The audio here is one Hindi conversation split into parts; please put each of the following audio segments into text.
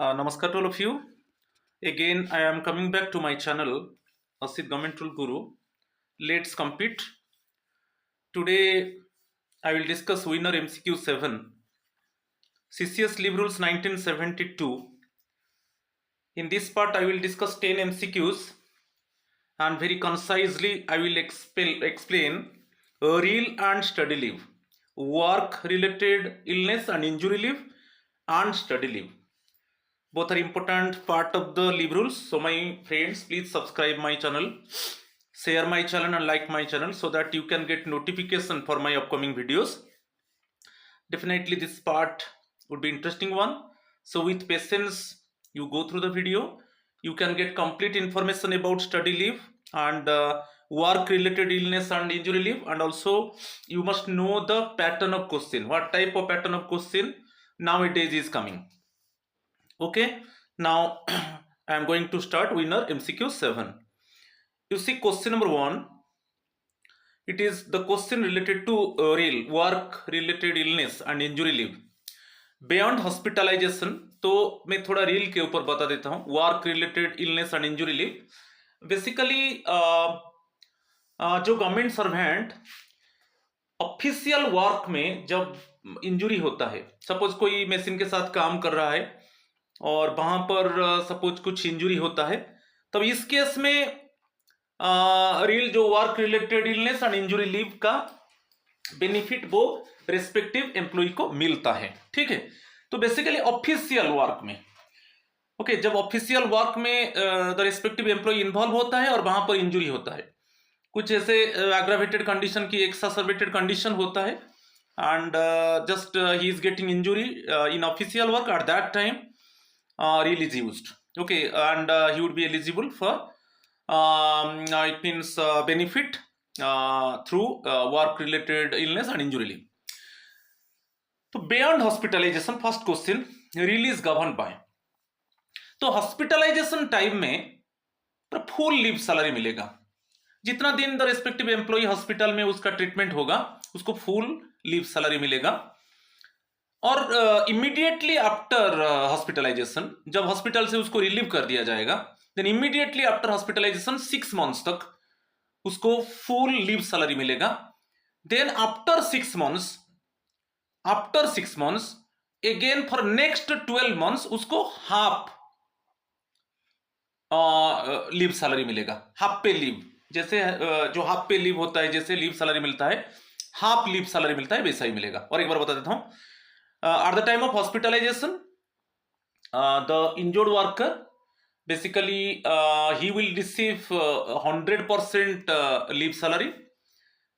Namaskar to all of you. Again, I am coming back to my channel, Asit Government Rule Guru. Let's compete. Today, I will discuss winner MCQ 7, CCS Live Rules 1972. In this part, I will discuss 10 MCQs and very concisely, I will explain real and study leave, work related illness and injury leave, and study leave. Both are important part of the leave rules. So my friends, please subscribe my channel, share my channel and like my channel so that you can get notification for my upcoming videos. Definitely this part would be interesting one. So with patience you go through the video, you can get complete information about study leave and work related illness and injury leave, and also you must know the pattern of question, what type of pattern of question nowadays is coming. Okay, now I am going to start winner MCQ 7. You see question number 1, it is the question related to real work related illness and injury leave beyond hospitalization. तो मैं थोड़ा रील के ऊपर बता देता हूँ. Work related illness and injury leave basically जो गवर्नमेंट सर्वेंट ऑफिशियल वर्क में जब इंजुरी होता है, सपोज कोई मशीन के साथ काम कर रहा है और वहां पर सपोज कुछ इंजुरी होता है, तब इस केस में रियल जो work related illness and injury leave का बेनिफिट वो रेस्पेक्टिव एम्प्लॉय को मिलता है. ठीक है, तो बेसिकली ऑफिशियल वर्क में ओके जब ऑफिशियल वर्क में द रेस्पेक्टिव एम्प्लॉय इन्वॉल्व होता है और वहां पर इंजुरी होता है, कुछ ऐसे एग्रावेटेड कंडीशन की एक्सासर्बेटेड कंडीशन होता है and just he is getting injury in official work, at that time reel is used. Okay, and he would be eligible for it means benefit through work related illness and injury leave. तो beyond hospitalization, first question, release govern by. तो हॉस्पिटलाइजेशन टाइम में फुल लीव सैलरी मिलेगा. जितना दिन द रेस्पेक्टिव एम्प्लॉय हॉस्पिटल में उसका ट्रीटमेंट होगा उसको फुल लीव सैलरी मिलेगा. और इमीडिएटली आफ्टर हॉस्पिटलाइजेशन, जब हॉस्पिटल से उसको रिलीव कर दिया जाएगा, then immediately after hospitalization 6 months तक उसको फुल लीव सैलरी मिलेगा. Then after 6 months again for next 12 months उसको हाफ लीव सैलरी मिलेगा. हाफ पे लीव, जैसे जो हाफ पे लीव होता है, जैसे लीव सैलरी मिलता है, हाफ लीव सैलरी मिलता है, वैसा ही मिलेगा. और एक बार बता देता हूं, at the time of hospitalization the injured worker basically he will receive 100% leave salary.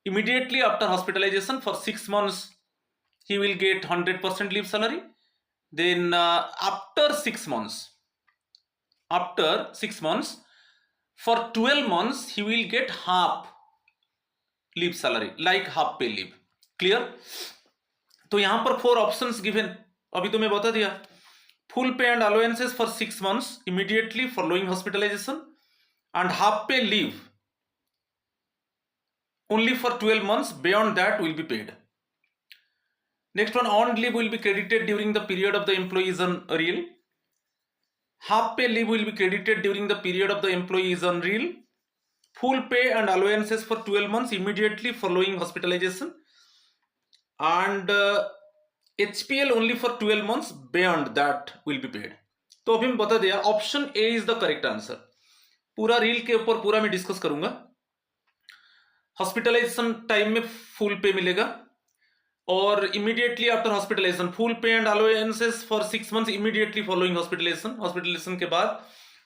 Immediately after hospitalization for 6 months he will get 100% leave salary. Then after 6 months for 12 months he will get half leave salary, like half pay leave. Clear? तो यहां पर 4 ऑप्शंस गिवन, अभी तो मैं बता दिया. Full pay and allowances for 6 months immediately following hospitalization, and half pay leave only for 12 months, beyond that will be paid. Next one, earned leave will be credited during the period of the employee is on real. Half pay leave will be credited during the period of the employee is on real. Full pay and allowances for 12 months immediately following hospitalization, and HPL only for 12 months, beyond that will be paid. तो अभी मैं बता दिया, option A is the correct answer. पूरा रील के ऊपर पूरा मैं डिस्कस करूंगा. हॉस्पिटलाइजेशन टाइम में फुल पे मिलेगा, और immediately after hospitalization full pay and allowances for 6 months immediately following hospitalization के बाद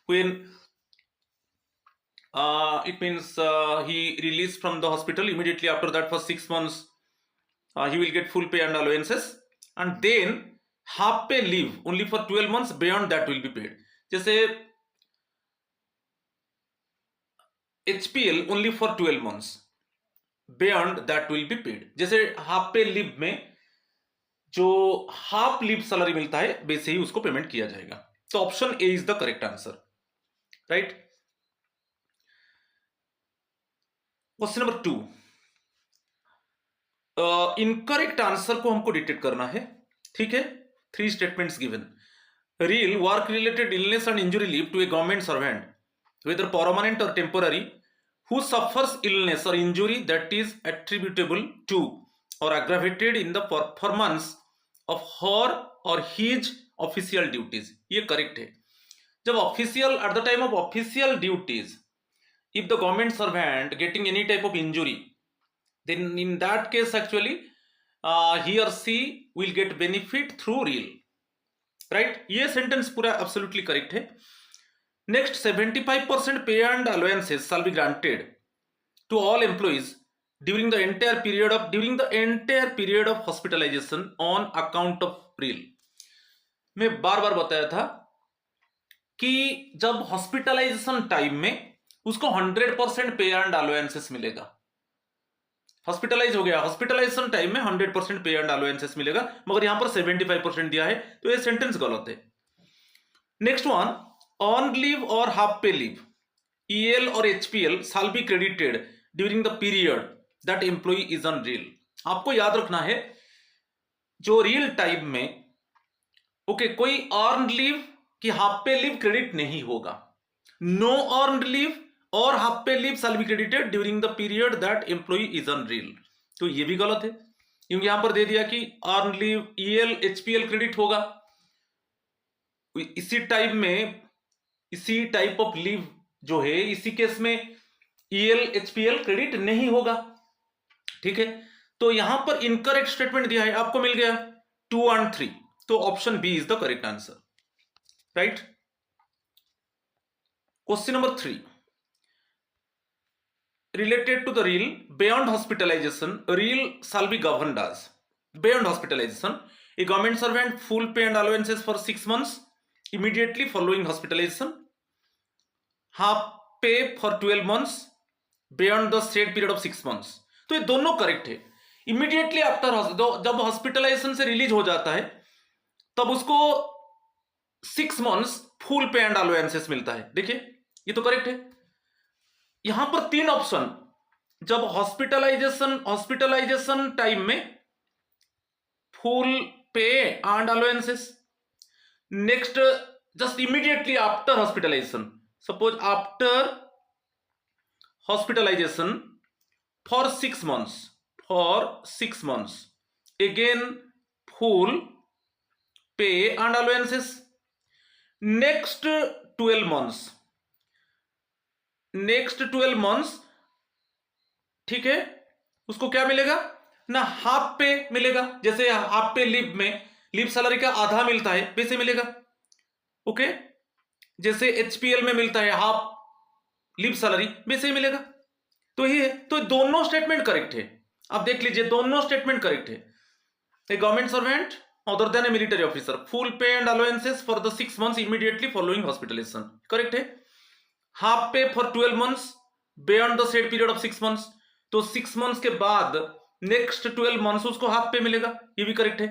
when it means he released from the hospital, immediately after that for 6 months he will get full pay and allowances, and then half pay leave only for 12 months, beyond that will be paid. जैसे HPL only for 12 months, beyond that will be paid. जैसे हाफ पे लीव में जो हाफ लीव सैलरी मिलता है वैसे ही उसको पेमेंट किया जाएगा. तो option A is the correct answer. Right. Question number 2, incorrect answer को हमको डिटेक्ट करना है. ठीक है, 3 statements given. real work related illness and injury leave to a government servant, whether permanent or temporary, who suffers illness or injury that is attributable to or aggravated in the performance of her or his official duties. ये करेक्ट है. जब official eight the time of official duties, if the government servant getting any type of injury, then in that case actually he or she will get benefit through real. Right, ये सेंटेंस पूरा एब्सोल्युटली करेक्ट है. Next, 75% pay and allowances shall be granted to all employees during the entire period of hospitalisation on account of रिल. मैं बार बार बताया था कि जब हॉस्पिटलाइजेशन टाइम में उसको 100% पे एंड अलाउंसेस मिलेगा. हॉस्पिटलाइज हो गया, हॉस्पिटलाइजेशन टाइम में 100% पे एंड अलाउंसेस मिलेगा, मगर यहां पर 75% दिया है, तो ये सेंटेंस गलत है. नेक्स्ट वन, ऑन लीव और हाफ पे लीव, ईएल और HPL shall be credited during the period that employee is on रील. आपको याद रखना है, जो रियल टाइम में कोई अर्न लीव की हाफ पे लीव क्रेडिट नहीं होगा. नो अर्न लीव और half pay leave shall be credited during the period that employee is on रील. तो ये भी गलत है, क्योंकि यहां पर दे दिया कि earn leave EL HPL credit होगा. इसी टाइप में इसी टाइप ऑफ लीव जो है, इसी केस में ईएल एचपीएल क्रेडिट नहीं होगा. ठीक है, तो यहां पर इनकरेक्ट स्टेटमेंट दिया है, आपको मिल गया 2 and 3. तो option B is the correct answer. Right. Question number 3, related to the real beyond hospitalization, real shall be governed as beyond hospitalization, a government servant full pay and allowances for 6 months immediately following hospitalization, half pay for 12 months beyond the said period of 6 months. तो ये दोनों करेक्ट है. इमीडिएटली आफ्टर, जब हॉस्पिटलाइजेशन से रिलीज हो जाता है तब उसको 6 months full pay and allowances मिलता है. देखिए, ये तो करेक्ट है. यहां पर 3 ऑप्शन, जब हॉस्पिटलाइजेशन टाइम में full pay and allowances, next just immediately after hospitalization, suppose after hospitalisation for 6 months, again full pay and allowances. Next 12 months, ठीक है, उसको क्या मिलेगा ना, हाफ पे मिलेगा. जैसे हाफ पे लीव में लीव सैलरी का आधा मिलता है, वैसे मिलेगा. ओके, जैसे एचपीएल में मिलता है हाफ लीव सैलरी, वैसे ही मिलेगा. तो ये है, तो दोनों स्टेटमेंट करेक्ट है. आप देख लीजिए, दोनों स्टेटमेंट करेक्ट है. A government servant other than a military officer, full pay and allowances for the 6 months immediately following hospitalization, correct है. Half pay for 12 months beyond the said period of 6 months, तो 6 months के बाद नेक्स्ट 12 months उसको हाफ पे मिलेगा, ये भी करेक्ट है.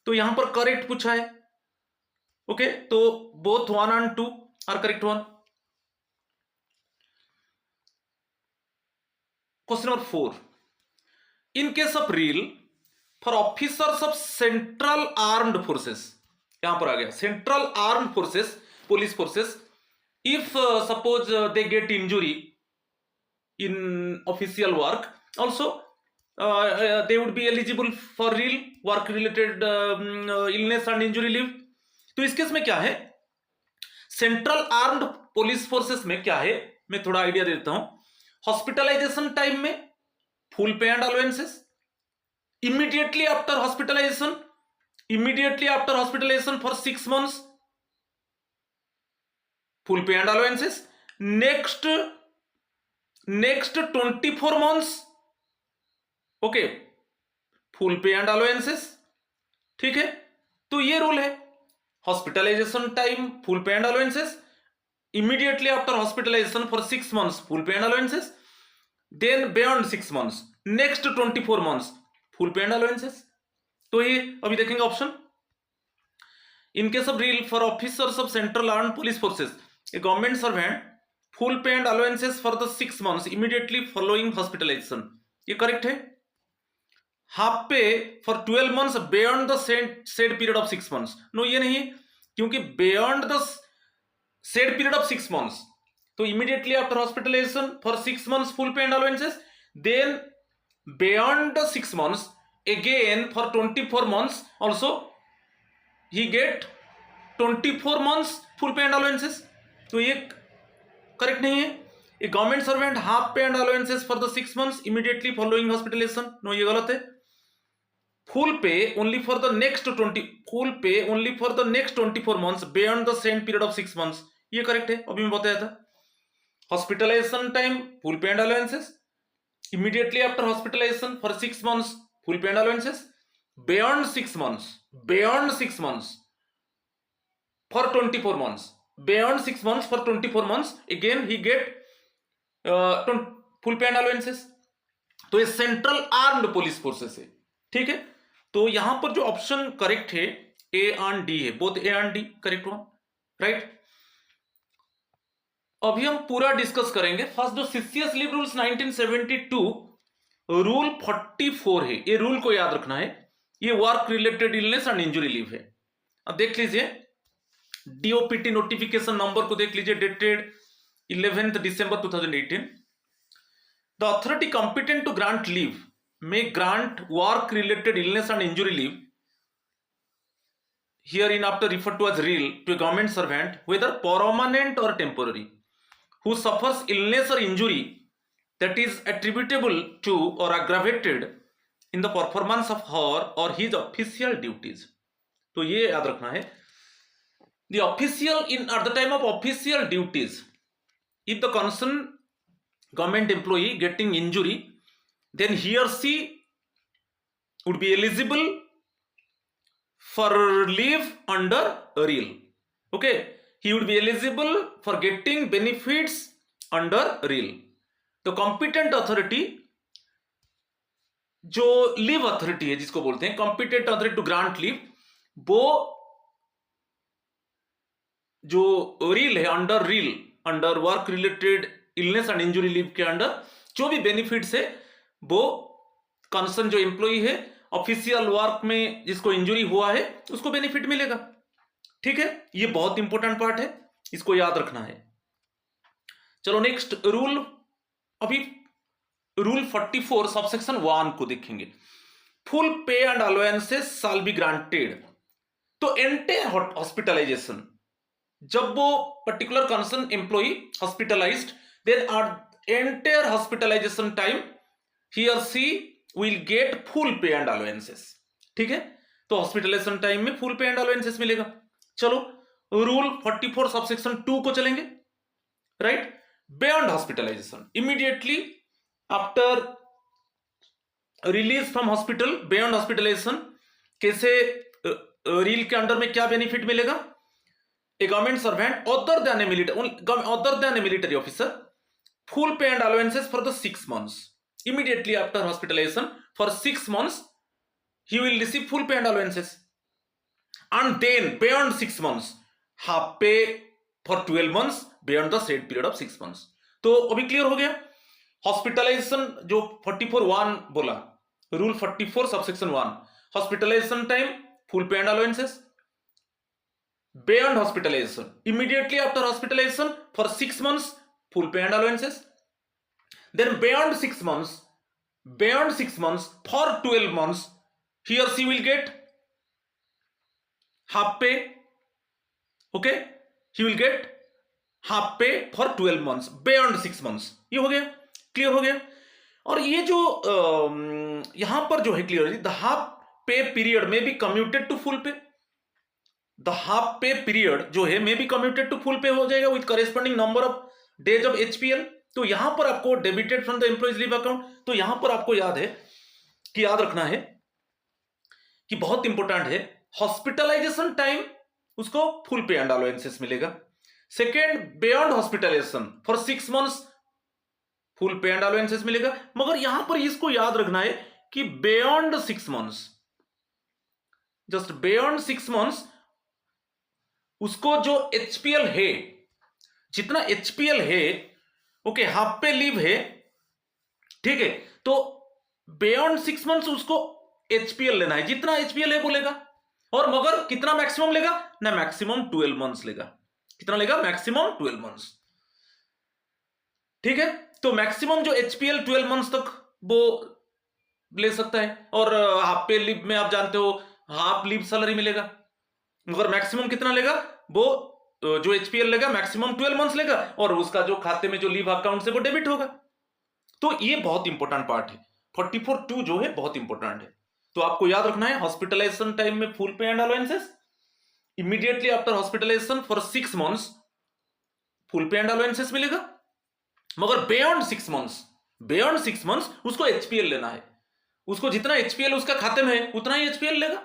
तो यहां पर करेक्ट पूछा है. ओके, तो both 1 and 2 are correct one. Question number 4, in case of रील for officers of central armed forces, यहां पर आ गया central armed forces, police forces, if suppose they get injury in official work, also they would be eligible for real work related illness and injury leave. तो इस केस में क्या है, सेंट्रल आर्म्ड पुलिस फोर्सेस में क्या है, मैं थोड़ा आइडिया दे देता हूं. हॉस्पिटलाइजेशन टाइम में full pay and allowances, immediately after hospitalization for 6 months full pay and allowances, next 24 months okay full pay and allowances. ठीक है, तो ये रूल है. Hospitalization time full pay and allowances, immediately after hospitalization for 6 months full pay and allowances, then beyond 6 months next 24 months full pay and allowances. तो ये अभी देखेंगे ऑप्शन. इन केस ऑफ रील for officers of central armed police forces, a government servant full pay and allowances for the 6 months immediately following hospitalisation, ये करेक्ट है. Half pay for 12 months beyond the said period of 6 months, no ये नहीं. क्योंकि beyond the said period of 6 months, तो immediately after hospitalisation for 6 months full pay and allowances, then beyond the 6 months again for 24 months also he get 24 months full pay and allowances. तो ये करेक्ट नहीं है. A government servant half pay and allowances for the 6 months immediately following hospitalization, no ये गलत है. Full pay only for the next 24 months beyond the same period of 6 months, ये करेक्ट है, अभी मैं बताया था. Hospitalization time full pay and allowances, immediately after hospitalization for 6 months full pay and allowances, beyond 6 months for 24 months, beyond 6 months for 24 months again he get full pay and allowances. तो ये सेंट्रल आर्म्ड पुलिस फोर्सेस है, ठीक है. तो यहां पर जो ऑप्शन करेक्ट है ए एंड डी है, both A and D correct हुआ, राइट. अभी हम पूरा डिस्कस करेंगे. फर्स्ट जो सीसीएस लीव रूल्स 1972 रूल 44 है, ये रूल को याद रखना है. ये work related illness and injury leave है. अब देख लीजिए डीओपीटी नोटिफिकेशन नंबर को देख लीजिए, dated 11th December 2018. The authority competent to grant leave may grant work related illness and injury leave, herein after referred to as real, to a government servant whether permanent or temporary who suffers illness or injury that is attributable to or aggravated in the performance of her or his official duties. तो ये याद रखना है. The official at the time of official duties, if the concerned government employee getting injury, then he or she would be eligible for leave under real. Okay, he would be eligible for getting benefits under real. तो competent authority, जो लीव अथॉरिटी है जिसको बोलते हैं competent authority to grant leave, वो जो रील है under work related illness and injury leave के अंडर जो भी बेनिफिट्स है वो कंसर्न जो एम्प्लॉई है ऑफिशियल वर्क में जिसको इंजुरी हुआ है उसको बेनिफिट मिलेगा, ठीक है. ये बहुत इंपॉर्टेंट पार्ट है, इसको याद रखना है. चलो नेक्स्ट रूल, अभी रूल 44 सबसेक्शन 1 को देखेंगे. Full pay and allowances shall be granted. तो एंटायर हॉस्पिटलाइजेशन, जब वो particular concern employee hospitalized, then at entire hospitalization time he or she will get full pay and allowances, ठीक है. तो हॉस्पिटलाइजेशन टाइम में फुल पे एंड अलाउंसेस मिलेगा. चलो रूल 44 सबसेक्शन 2 को चलेंगे, right. Beyond hospitalization, immediately after release from hospital, beyond hospitalization कैसे रील के अंडर में क्या बेनिफिट मिलेगा. A government servant other than a military officer full pay and allowances for the 6 months. Immediately after hospitalization for 6 months he will receive full pay and allowances, and then beyond 6 months half pay for 12 months beyond the said period of 6 months. तो अभी क्लियर हो गया. हॉस्पिटलाइजेशन जो 44(1) बोला, rule 44 subsection 1, hospitalisation time full pay and allowances. beyond hospitalization, immediately after hospitalization for 6 months full pay and allowances. Then beyond 6 months for 12 months he or she will get half pay. Okay, he will get half pay for 12 months beyond 6 months. ये हो गया, क्लियर हो गया. और ये जो यहां पर जो है clear, the half pay period may be commuted to full pay. The half pay period जो है may be commuted to full pay हो जाएगा with corresponding number of days of HPL. तो यहां पर आपको debited from the employee's leave account. तो यहां पर आपको याद रखना है कि बहुत इंपॉर्टेंट है, हॉस्पिटलाइजेशन टाइम उसको फुल पे एंड अलाउंसेस मिलेगा. Second, beyond hospitalization for 6 months full pay and allowances मिलेगा. मगर यहां पर इसको याद रखना है कि beyond 6 months, just beyond 6 months उसको जो एचपीएल है, जितना एचपीएल है, ओके, हाफ पे लीव है, ठीक है. तो बियॉन्ड 6 months उसको एचपीएल लेना है, जितना एचपीएल है बोलेगा. और मगर कितना मैक्सिमम लेगा ना, मैक्सिमम 12 मंथ्स लेगा। कितना लेगा? Maximum 12 months. ठीक है, तो मैक्सिमम जो एचपीएल 12 मंथ्स तक वो ले सकता है। और हाफ पे लीव में आप जानते हो हाफ लीव सैलरी मिलेगा, मगर मैक्सिमम कितना लेगा? वो जो एचपीएल लेगा मैक्सिमम 12 मंथ्स लेगा, और उसका जो खाते में जो लीव अकाउंट से वो डेबिट होगा। तो ये बहुत इंपॉर्टेंट पार्ट है, 44(2) जो है बहुत इंपॉर्टेंट है। तो आपको याद रखना है, हॉस्पिटलाइजेशन टाइम में full pay and allowances, immediately after hospitalisation for 6 months full pay and allowances मिलेगा, मगर बियॉन्ड 6 मंथ्स उसको एचपीएल लेना है। उसको जितना एचपीएल उसका खाते में है उतना ही एचपीएल लेगा।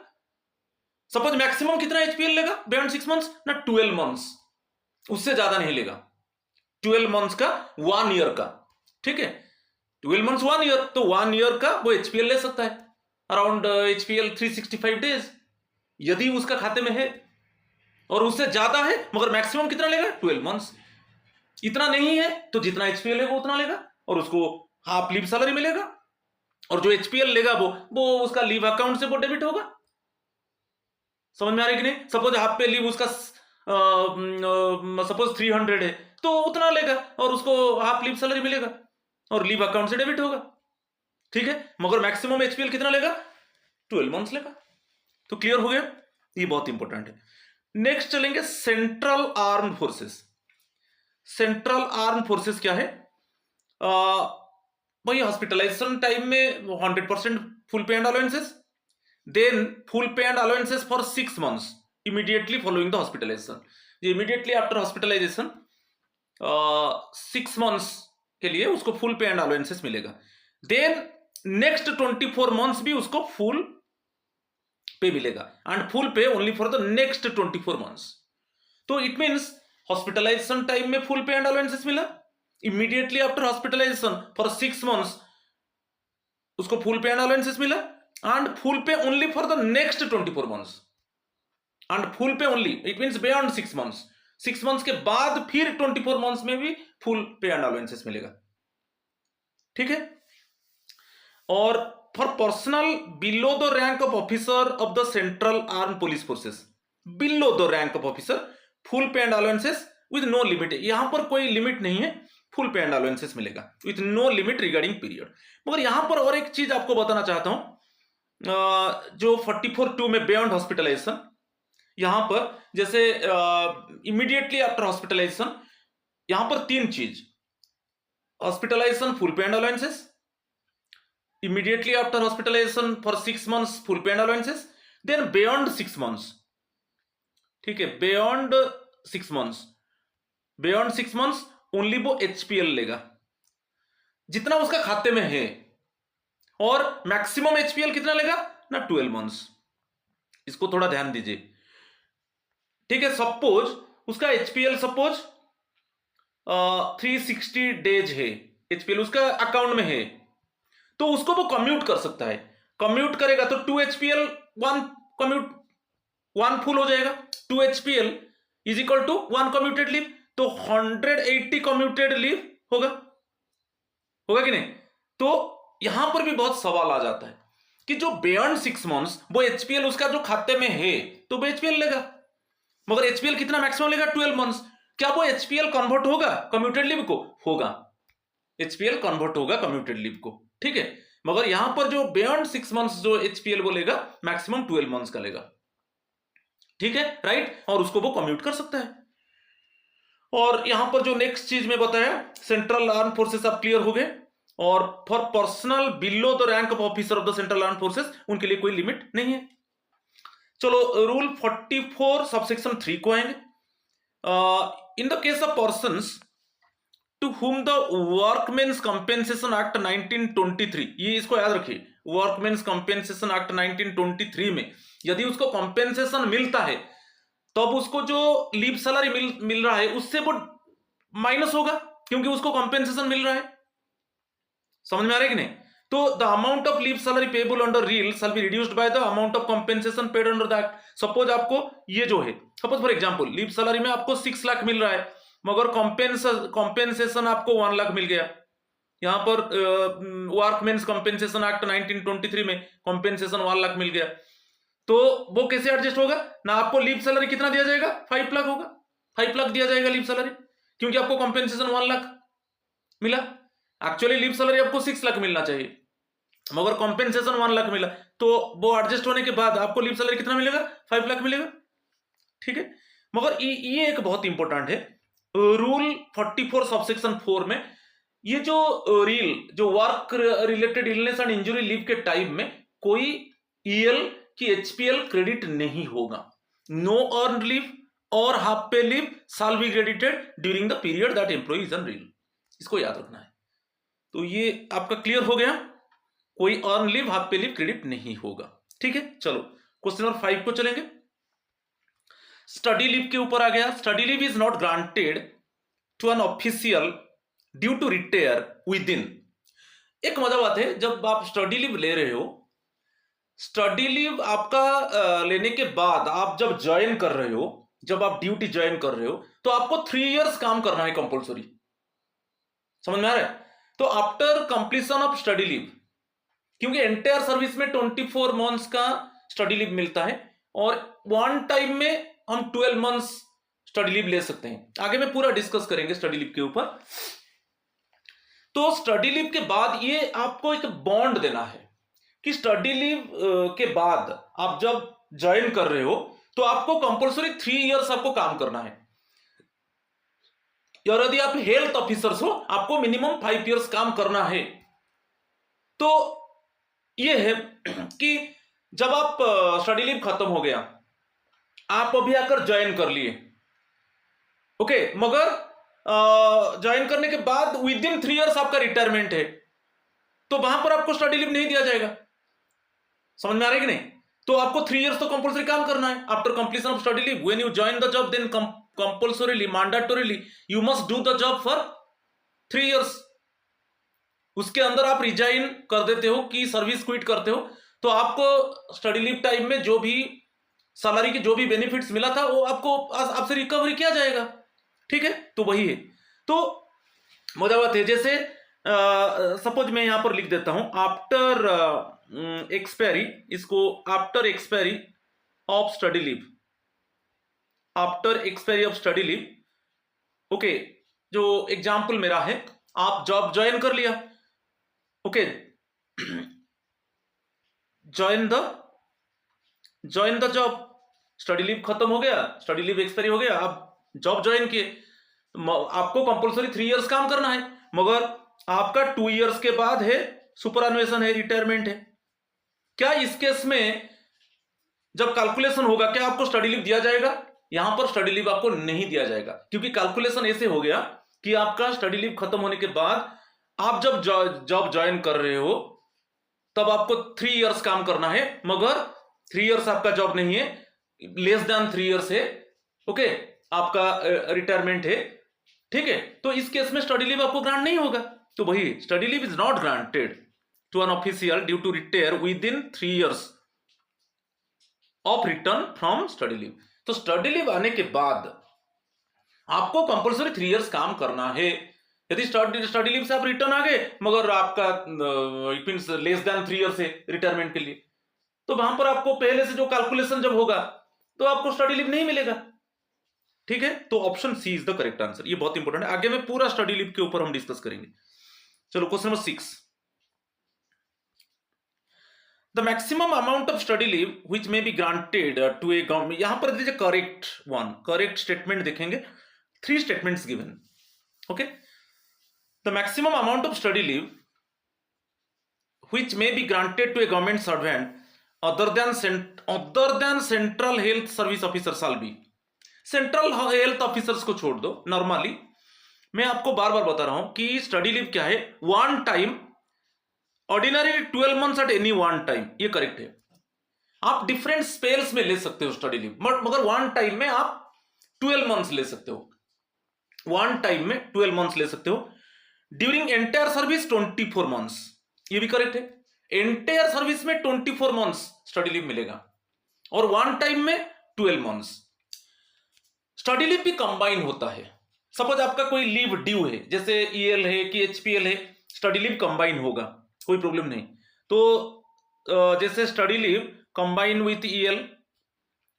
सपोज मैक्सिमम कितना एचपीएल लेगा बियॉन्ड 6 मंथ्स ना, 12 मंथ्स, उससे ज्यादा नहीं लेगा। 12 मंथ्स का 1 ईयर का, ठीक है, 12 मंथ्स 1 ईयर, तो 1 ईयर का वो एचपीएल ले सकता है, अराउंड एचपीएल 365 डेज यदि उसका खाते में है, और उससे ज्यादा है मगर मैक्सिमम कितना लेगा? 12 मंथ्स। इतना नहीं है तो जितना एचपीएल है वो उतना लेगा, और उसको हाफ लीव सैलरी मिलेगा, और जो एचपीएल लेगा वो उसका लीव अकाउंट से वो डेबिट होगा। समझ में आ रही है कि नहीं? सपोज हाफ पे लीव उसका सपोज 300 है तो उतना लेगा, और उसको हाफ लीव सैलरी मिलेगा, और लीव अकाउंट से डेबिट होगा। ठीक है, मगर मैक्सिमम एचपीएल कितना लेगा? 12 मंथ्स लेगा। तो क्लियर हो गया, ये बहुत इंपॉर्टेंट है। नेक्स्ट चलेंगे central arm forces. Central arm forces क्या है? वही हॉस्पिटलाइजेशन टाइम में 100% full pay and allowances, then full pay and allowances for 6 months immediately following the hospitalization. Immediately after hospitalization 6 months के लिए उसको फुल पे एंड अलाउंसेस मिलेगा। देन नेक्स्ट 24 मंथ्स भी उसको फुल पे मिलेगा, and full pay only for the next 24 months. तो इट मींस हॉस्पिटलाइजेशन टाइम में फुल पे एंड अलाउंसेस मिला, immediately after hospitalisation for 6 months उसको फुल पे एंड अलाउंसेस मिला, and full pay only for the next 24 months, and full pay only it means beyond 6 months. 6 months के बाद फिर 24 मंथ्स में भी फुल पे एंड अलाउंसेस मिलेगा। ठीक है, और for personal below the rank of officer of the central arm police forces, below the rank of officer full pay and allowances with no limit. यहां पर कोई लिमिट नहीं है, फुल पे एंड अलाउंसेस मिलेगा with no limit regarding period. मगर यहां पर और एक चीज आपको बताना चाहता हूं, जो 44(2) में बियॉन्ड हॉस्पिटलाइजेशन, यहां पर जैसे इमीडिएटली आफ्टर हॉस्पिटलाइजेशन, यहां पर 3 चीज, hospitalisation full pay and allowances, immediately after hospitalisation for 6 months full pay and allowances, then beyond 6 months. ठीक है, beyond 6 months, beyond 6 months only वो एचपीएल लेगा जितना उसका खाते में है, और मैक्सिमम एचपीएल कितना लेगा ना, 12 मंथ्स। इसको थोड़ा ध्यान दीजिए। ठीक है, सपोज उसका एचपीएल सपोज 360 डेज है, एचपीएल उसका अकाउंट में है, तो उसको वो कम्यूट कर सकता है। कम्यूट करेगा तो 2 एचपीएल 1 कम्यूट 1 फुल हो जाएगा, 2 HPL is equal to 1 commuted leave, तो 180 कम्यूटेड लीव होगा, होगा कि नहीं? तो यहां पर भी बहुत सवाल आ जाता है कि जो बियॉन्ड 6 मंथ्स वो एचपीएल उसका जो खाते में है तो वो एचपीएल लेगा, मगर एचपीएल कितना मैक्सिमम लेगा? 12 मंथ्स। क्या वो एचपीएल कन्वर्ट होगा कम्यूटेड लीव को? होगा, एचपीएल कन्वर्ट होगा कम्यूटेड लीव को। ठीक है, मगर यहां पर जो बियॉन्ड 6 मंथ्स जो एचपीएल वो लेगा मैक्सिमम 12 मंथ्स का लेगा। ठीक है, राइट, और उसको वो कम्यूट कर सकता है। और यहां पर जो नेक्स्ट चीज में बताया, सेंट्रल आर्म फोर्सेस आप क्लियर हो गए, और for personal below the rank of officer of the central arm forces उनके लिए कोई लिमिट नहीं है। चलो रूल 44 सबसेक्शन 3 को आएंगे। In the case of persons to whom the workmen's compensation act 1923, ये इसको याद रखिए, वर्कमेन्स कंपेंसेशन एक्ट 1923 में यदि उसको कंपेंसेशन मिलता है तब उसको जो लीव सैलरी मिल रहा है उससे वो माइनस होगा, क्योंकि उसको कंपेंसेशन मिल रहा है। समझ में आ रहा है कि नहीं? तो the amount of leave salary payable under reel shall be reduced by the amount of compensation paid under the act. Suppose आपको ये जो है, suppose for example leave salary में आपको 6 लाख मिल रहा है, मगर कंपेंसेशन आपको 1 लाख मिल गया। यहां पर वर्कमेन्स कंपेंसेशन एक्ट 1923 में कंपेंसेशन 1 लाख मिल गया, तो वो कैसे एडजस्ट होगा ना, आपको लीव सैलरी कितना दिया जाएगा, 5 लाख होगा, 5 लाख दिया जाएगा लीव सैलरी, क्योंकि आपको कॉम्पेंसेशन 1 लाख मिला। एक्चुअली लीव सैलरी आपको 6 लाख मिलना चाहिए, मगर कॉम्पेंसेशन 1 लाख मिला, तो वो एडजस्ट होने के बाद आपको लीव सैलरी कितना मिलेगा, 5 लाख मिलेगा। ठीक है, मगर ये एक बहुत इंपॉर्टेंट है, रूल 44 सबसेक्शन 4 में ये जो जो work related illness and injury leave के टाइप में कोई ईएल की एचपीएल क्रेडिट नहीं होगा। नो अर्न लीव और half pay leave shall be credited during the period that employee is on leave, इसको याद रखना है। तो ये आपका क्लियर हो गया, कोई earn leave half pay leave credit नहीं होगा। ठीक है, चलो क्वेश्चन नंबर 5 को चलेंगे। स्टडी लीव के ऊपर आ गया। Study leave is not granted to an official due to retire within. एक मजा बात है, जब आप स्टडी लीव ले रहे हो, स्टडी लीव आपका लेने के बाद आप जब ज्वाइन कर रहे हो, जब आप ड्यूटी ज्वाइन कर रहे हो, तो आपको 3 इयर्स काम करना है कंपलसरी। समझ में आ रहा है? तो after completion of study leave, क्योंकि एंटायर सर्विस में 24 मंथ्स का स्टडी लीव मिलता है और वन टाइम में हम 12 मंथ्स स्टडी लीव ले सकते हैं। आगे में पूरा डिस्कस करेंगे स्टडी लीव के ऊपर। तो स्टडी लीव के बाद ये आपको एक बॉन्ड देना है कि स्टडी लीव के बाद आप जब ज्वाइन कर रहे हो तो आपको कंपलसरी 3 इयर्स आपको काम करना है, और यदि आप हेल्थ ऑफिसर्स हो आपको मिनिमम 5 इयर्स काम करना है। तो ये है कि जब आप स्टडी लीव खत्म हो गया, आप अभी आकर ज्वाइन कर लिए, ओके, मगर ज्वाइन करने के बाद विद इन 3 इयर्स आपका रिटायरमेंट है, तो वहां पर आपको स्टडी लीव नहीं दिया जाएगा। समझ में आ रहा है कि नहीं? तो आपको 3 इयर्स तो कंपलसरी काम करना है after completion of study leave. When you join the job then compulsorily mandatorily you must do the job for 3 years. उसके अंदर आप रिजाइन कर देते हो कि सर्विस क्विट करते हो, तो आपको स्टडी लीव टाइम में जो भी सैलरी के जो भी बेनिफिट्स मिला था वो आपको आपसे रिकवरी किया जाएगा। ठीक है, तो वही है। तो मजा बात है, जैसे सपोज मैं यहां पर लिख देता हूं आफ्टर एक्सपायरी, इसको after expiry of study leave, after expiry of study leave, okay, जो एग्जाम्पल मेरा है, आप जॉब ज्वाइन कर लिया, okay, join the job, study leave खत्म हो गया, स्टडी लीव एक्सपायरी हो गया, आप जॉब ज्वाइन किए, आपको कंपलसरी 3 इयर्स काम करना है, मगर आपका 2 इयर्स के बाद है सुपरएनुएशन है, रिटायरमेंट है। क्या इस केस में जब कैलकुलेशन होगा क्या आपको स्टडी लीव दिया जाएगा? यहां पर स्टडी लीव आपको नहीं दिया जाएगा, क्योंकि कैलकुलेशन ऐसे हो गया कि आपका स्टडी लीव खत्म होने के बाद आप जब जॉब ज्वाइन कर रहे हो तब आपको 3 इयर्स काम करना है, मगर 3 इयर्स आपका जॉब नहीं है, लेस देन 3 इयर्स है, ओके, आपका रिटायरमेंट है। ठीक है, तो इस केस में स्टडी लीव आपको ग्रांट नहीं होगा। तो वही, study leave is not granted to an official due to retire within 3 years of return from study leave. तो स्टडी लीव आने के बाद आपको कंपलसरी 3 इयर्स काम करना है। यदि स्टडी लीव से आप रिटर्न आ गए मगर आपका it means less than 3 years है रिटायरमेंट के लिए, तो वहां पर आपको पहले से जो कैलकुलेशन जब होगा तो आपको स्टडी लीव नहीं मिलेगा। ठीक है, तो option C is the correct answer. ये बहुत इंपॉर्टेंट है, आगे में पूरा स्टडी लीव के ऊपर हम डिस्कस करेंगे। चलो question number 6, the maximum amount of study leave which may be granted to a government. यहां पर दीजिए करेक्ट वन, करेक्ट स्टेटमेंट देखेंगे, 3 statements given, okay. The maximum amount of study leave which may be granted to a government servant other than central health service officer shall be. Central health officers को छोड़ दो, नॉर्मली मैं आपको बार बार बता रहा हूं कि स्टडी लीव क्या है, one time, ordinary 12 months at any one time, ये करेक्ट है। आप डिफरेंट स्पेल्स में ले सकते हो स्टडी लीव, मगर वन टाइम में आप 12 मंथ्स ले सकते हो, वन टाइम में 12 मंथ्स ले सकते हो। ड्यूरिंग एंटायर सर्विस 24 मंथ्स, ये भी करेक्ट है। एंटायर सर्विस में 24 मंथ्स स्टडी लीव मिलेगा और वन टाइम में 12 मंथ्स। स्टडी लीव भी कंबाइन होता है, सपोज आपका कोई लीव ड्यू है, जैसे ईएल है कि एचपीएल है, स्टडी लीव कंबाइन होगा, कोई प्रॉब्लम नहीं। तो जैसे study leave combine with EL,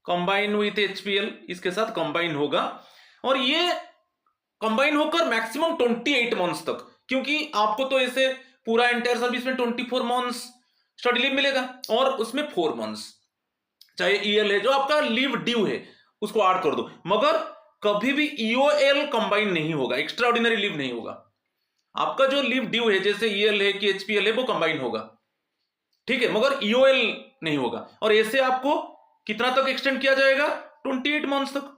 combine with HPL, इसके साथ कंबाइन होगा और ये कंबाइन होकर मैक्सिमम 28 मंथ्स तक, क्योंकि आपको तो ऐसे पूरा एंटायर सर्विस में 24 मंथ्स स्टडी लीव मिलेगा और उसमें 4 मंथ्स चाहे ईएल है जो आपका लीव ड्यू है उसको ऐड कर दो, मगर कभी भी ईओएल कंबाइन नहीं होगा, एक्स्ट्रा ऑर्डिनरी लीव नहीं होगा। आपका जो लीव ड्यू है जैसे ईएल है कि एचपीएल है वो कंबाइन होगा, ठीक है, मगर ईओएल नहीं होगा। और ऐसे आपको कितना तक एक्सटेंड किया जाएगा? 28 मंथ्स तक।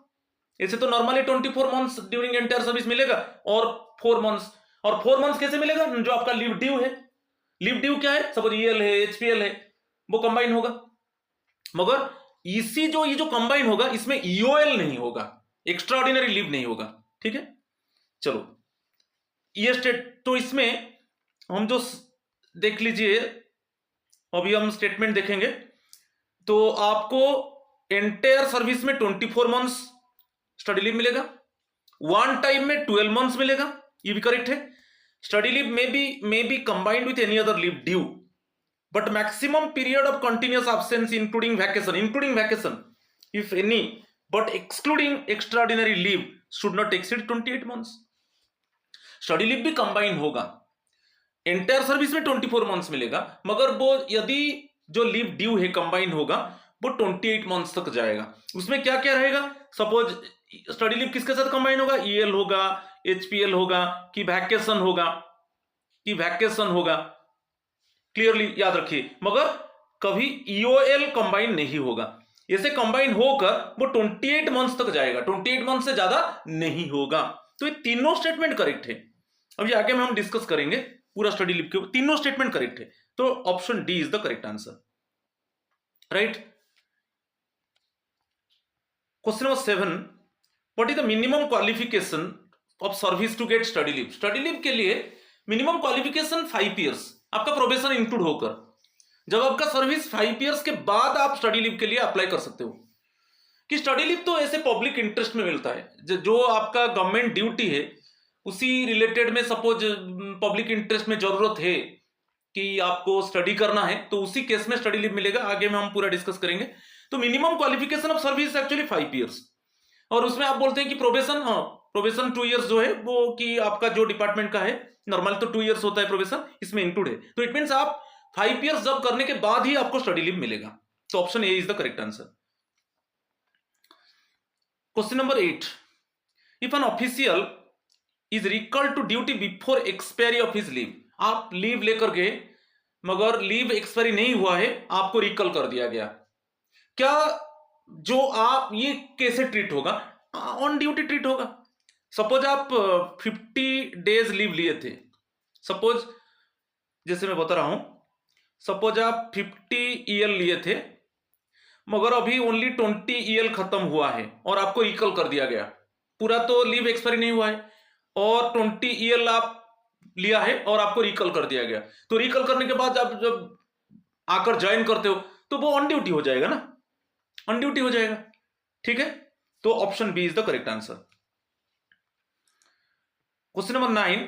ऐसे तो normally 24 months during entire service मिलेगा और 4 मंथ्स, और 4 मंथ्स कैसे मिलेगा? जो आपका लीव ड्यू है, लीव ड्यू क्या है, सपोज ईएल है एचपीएल है, वो कंबाइन होगा, मगर इसी जो ये जो कंबाइन होगा इसमें ईओएल नहीं होगा, एक्स्ट्रा ऑर्डिनरी लीव नहीं होगा, ठीक है। चलो ये स्टेट, तो इसमें हम जो देख लीजिए, अभी हम स्टेटमेंट देखेंगे, तो आपको एंटायर सर्विस में 24 मंथ्स स्टडी लीव मिलेगा, वन टाइम में 12 मंथ्स मिलेगा, ये भी करेक्ट है। Study leave may be combined with any other leave due, but maximum period of continuous absence including vacation if any but excluding extraordinary leave should not exceed 28 months। Study leave भी कंबाइन होगा, एंटायर सर्विस में 24 मंथ्स मिलेगा, मगर वो यदि जो लीव ड्यू है कंबाइन होगा वो 28 मंथ्स तक जाएगा। उसमें क्या क्या रहेगा? सपोज स्टडी लीव किसके साथ कंबाइन होगा? ईएल होगा, एचपीएल होगा, कि वैकेशन होगा, क्लियरली याद रखिए, मगर कभी ईओएल कंबाइन नहीं होगा। ऐसे कंबाइन होकर वो 28 मंथ्स तक जाएगा, 28 मंथ से ज्यादा नहीं होगा। तो ये तीनों स्टेटमेंट करेक्ट है। अभी आगे में हम डिस्कस करेंगे पूरा स्टडी लीव के, तीनों स्टेटमेंट करेक्ट है, तो option D is the correct answer, right. Question number 7, what is the minimum qualification of service to get study leave? Study leave के लिए मिनिमम क्वालिफिकेशन 5 ईयर्स, आपका प्रोबेशन इंक्लूड होकर, जब आपका सर्विस 5 ईयर्स के बाद आप स्टडी लीव के लिए अप्लाई कर सकते हो। कि स्टडी लीव तो ऐसे पब्लिक इंटरेस्ट में मिलता है, जो आपका गवर्नमेंट ड्यूटी है उसी रिलेटेड में, सपोज पब्लिक इंटरेस्ट में जरूरत है कि आपको स्टडी करना है, तो उसी केस में स्टडी लीव मिलेगा। आगे में हम पूरा डिस्कस करेंगे। तो minimum qualification of service actually 5 years, और उसमें आप बोलते हैं कि प्रोबेशन 2 ईयर्स जो है वो कि आपका जो डिपार्टमेंट का है, नॉर्मल तो 2 ईयर्स होता है प्रोबेशन, इसमें इंक्लूड है, तो इट मींस आप 5 ईयर्स जब करने के बाद ही आपको स्टडी लीव मिलेगा। तो option A is the correct answer. Question number 8, if an official is recalled to duty before expiry of his leave, आप लीव लेकर गए मगर लीव एक्सपायरी नहीं हुआ है, आपको रिकॉल कर दिया गया, क्या जो आप ये कैसे ट्रीट होगा? ऑन ड्यूटी ट्रीट होगा। सपोज आप 50 डेज लीव लिए थे, सपोज जैसे मैं बता रहा हूं, सपोज आप 50 ईएल लिए थे मगर अभी ओनली 20 ईएल खत्म हुआ है और आपको रिकॉल कर दिया गया, पूरा तो लीव एक्सपायरी नहीं हुआ है, और 20 ईएल आप लिया है और आपको रिकॉल कर दिया गया। तो रिकॉल करने के बाद आप जब आकर ज्वाइन करते हो तो वो ऑन ड्यूटी हो जाएगा ना, ऑन ड्यूटी हो जाएगा, ठीक है। तो option B is the correct answer. Question number 9,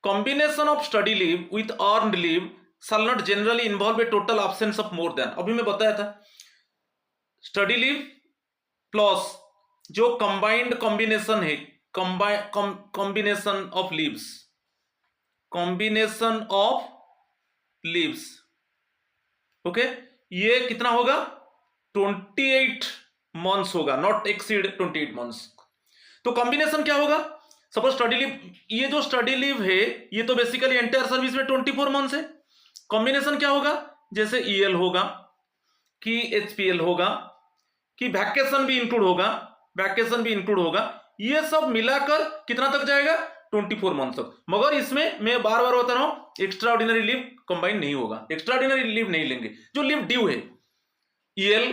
combination of study leave with earned leave shall not generally involve a total absence of more than. अभी मैं बताया था स्टडी लीव प्लस जो कंबाइंड कॉम्बिनेशन है, कॉम्बिनेशन ऑफ लीव्स, ओके, ये कितना होगा? 28 मंथ्स होगा, नॉट एक्सीड 28 मंथ्स। तो कॉम्बिनेशन क्या होगा? सपोज स्टडी लीव, ये जो स्टडी लीव है ये तो बेसिकली एंटायर सर्विस में 24 मंथ्स है। कॉम्बिनेशन क्या होगा? जैसे ईएल होगा, कि एचपीएल होगा, कि वैकेशन भी इंक्लूड होगा, ये सब मिलाकर कितना तक जाएगा? 24 मंथ तक। मगर इसमें मैं बार बार बता रहा हूं, एक्स्ट्रा ऑर्डिनरी लीव कंबाइन नहीं होगा, एक्स्ट्रा ऑर्डिनरी लीव नहीं लेंगे। जो लीव ड्यू है, EL,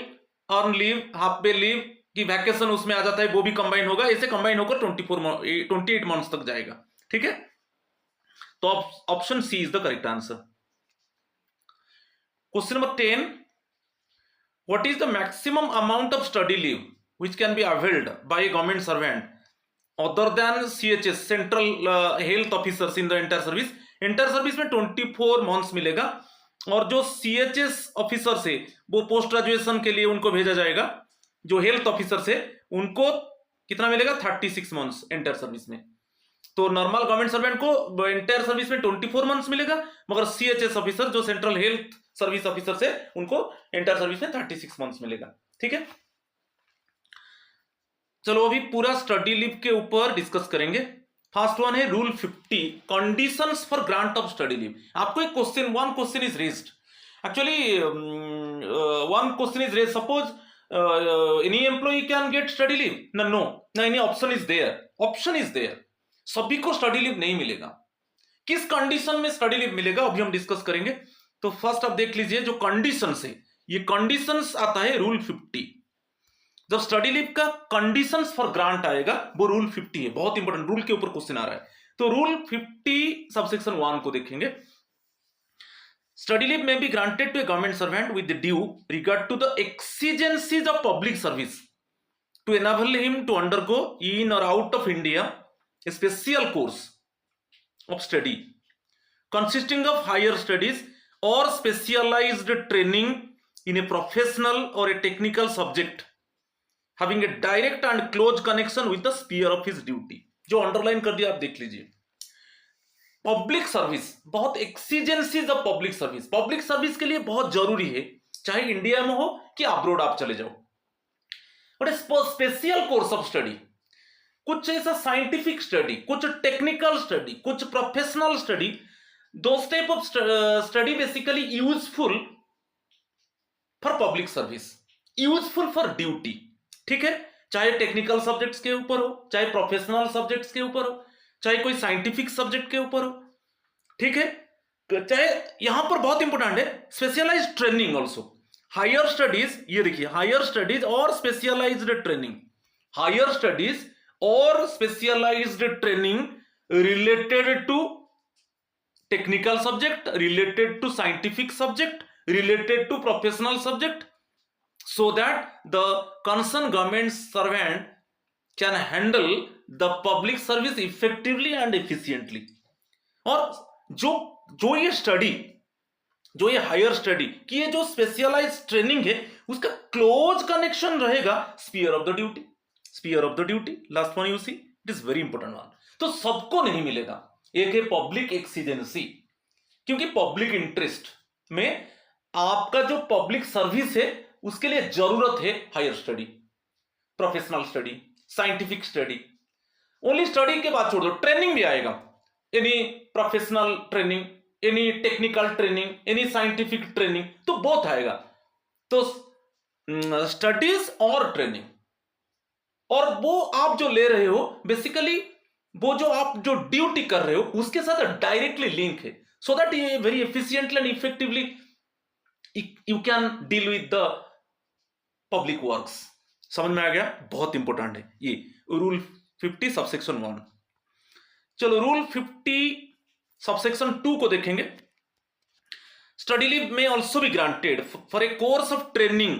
earn leave, half pay leave की वैकेशन उसमें आ जाता है, वो भी कंबाइन होगा। ऐसे कंबाइन होकर 28 मंथ्स तक जाएगा, ठीक है। तो option C is the correct answer. Question number 10, what is the maximum amount of study leave which can be availed by a government servant other than CHS, central health officers in the entire service? entire service में 24 मंथ्स मिलेगा, और जो CHS ऑफिसर से वो पोस्ट ग्रेजुएशन के लिए उनको भेजा जाएगा, जो हेल्थ ऑफिसर से उनको कितना मिलेगा 36 मंथ्स एंटायर सर्विस में। तो नॉर्मल गवर्नमेंट सर्वेंट को एंटायर सर्विस में 24 मंथ्स मिलेगा, मगर CHS ऑफिसर जो सेंट्रल हेल्थ सर्विस ऑफिसर से उनको एंटायर सर्विस में 36 मंथ्स मिलेगा। ठीक है, चलो अभी पूरा स्टडी लीव के ऊपर डिस्कस करेंगे। फर्स्ट वन है rule 50 conditions for grant of study leave. आपको एक one question is raised, actually one question is raised, suppose any employee can get study leave, no any option is there, सभी को स्टडी लीव नहीं मिलेगा। किस कंडीशन में स्टडी लीव मिलेगा अभी हम डिस्कस करेंगे। तो फर्स्ट आप देख लीजिए जो कंडीशंस है, ये कंडीशंस आता है रूल 50। जब स्टडी लीव का कंडीशंस फॉर ग्रांट आएगा वो रूल 50 है, बहुत इंपॉर्टेंट, रूल के ऊपर क्वेश्चन आ रहा है। तो रूल 50 सबसेक्शन 1 को देखेंगे। Study leave may be granted to a government servant with due regard to the exigencies of public service to enable him to undergo in or out of India a special course of study consisting of higher studies or specialized training in a professional or a technical subject having a direct and close connection with the sphere of his duty। जो अंडरलाइन कर दिया आप देख लीजिए। पब्लिक सर्विस, बहुत एक्सीजेंसीज ऑफ पब्लिक सर्विस के लिए बहुत जरूरी है, चाहे इंडिया में हो कि अब्रोड आप चले जाओ। But special course of study, कुछ ऐसा साइंटिफिक स्टडी, कुछ टेक्निकल स्टडी, कुछ professional study, those type of study basically useful for public service, useful for duty. ठीक है, चाहे टेक्निकल सब्जेक्ट्स के ऊपर हो, चाहे प्रोफेशनल सब्जेक्ट्स के ऊपर हो, चाहे कोई साइंटिफिक सब्जेक्ट के ऊपर हो। ठीक है, चाहे यहां पर बहुत इंपॉर्टेंट है specialized training also. Higher studies, ये देखिए हायर स्टडीज और स्पेशलाइज्ड ट्रेनिंग, हायर स्टडीज और specialized training related to technical subject, related to scientific subject, related to professional subject, so that the concerned government servant can handle the public service effectively and efficiently। और जो ये स्टडी, जो ये हायर स्टडी की ये जो स्पेशलाइज्ड ट्रेनिंग है उसका क्लोज कनेक्शन रहेगा sphere of the duty, sphere of the duty. Last one you see, it is very important one. तो सबको नहीं मिलेगा। एक है पब्लिक एक्सीजेंसी, क्योंकि पब्लिक इंटरेस्ट में आपका जो पब्लिक सर्विस है उसके लिए जरूरत है higher study, professional study, scientific study. Only study के बाद छोड़ दो, ट्रेनिंग भी आएगा, any professional training, any technical training, any scientific training, तो बहुत आएगा। तो स्टडीज और ट्रेनिंग, और वो आप जो ले रहे हो बेसिकली वो जो आप जो ड्यूटी कर रहे हो उसके साथ डायरेक्टली लिंक है, सो दैट ये very efficiently and effectively you can deal with the public works. समझ में आ गया? बहुत इंपॉर्टेंट है ये रूल 50 सबसेक्शन 1। चलो रूल 50 सबसेक्शन 2 को देखेंगे। Study leave may also be granted for a course of training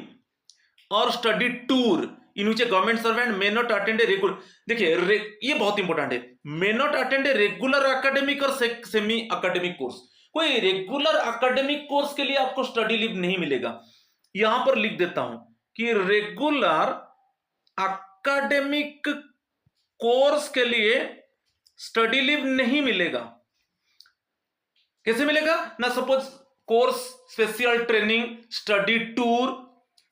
or study tour in which a government servant may not attend a regular. देखिए ये बहुत इंपॉर्टेंट है, may not attend a regular academic or semi academic course. कोई रेगुलर एकेडमिक कोर्स के लिए आपको स्टडी लीव नहीं मिलेगा। यहां पर लिख देता हूं कि रेगुलर एकेडमिक कोर्स के लिए स्टडी लीव नहीं मिलेगा। कैसे मिलेगा ना? Suppose course, special training, study tour,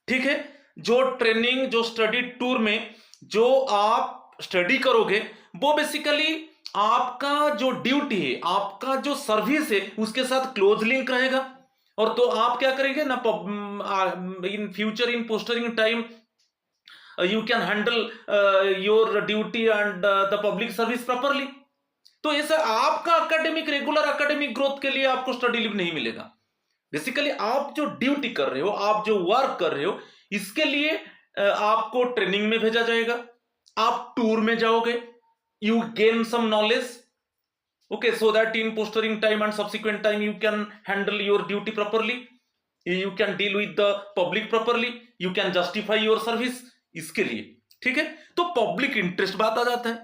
ठीक है, जो ट्रेनिंग, जो स्टडी टूर में जो आप स्टडी करोगे वो बेसिकली आपका जो ड्यूटी है, आपका जो सर्विस है उसके साथ क्लोज लिंक रहेगा। और तो आप क्या करेंगे ना, in future, in postering time you can handle your duty and the public service properly. तो ऐसा आपका एकेडमिक, रेगुलर एकेडमिक ग्रोथ के लिए आपको स्टडी लीव नहीं मिलेगा। बेसिकली आप जो ड्यूटी कर रहे हो, आप जो वर्क कर रहे हो, इसके लिए आपको ट्रेनिंग में भेजा जाएगा, आप टूर में जाओगे, you gain some knowledge, okay, so that in posturing time and subsequent time you can handle your duty properly, you can deal with the public properly, you can justify your service, इसके लिए। ठीक है, तो पब्लिक इंटरेस्ट बात आ जाता है।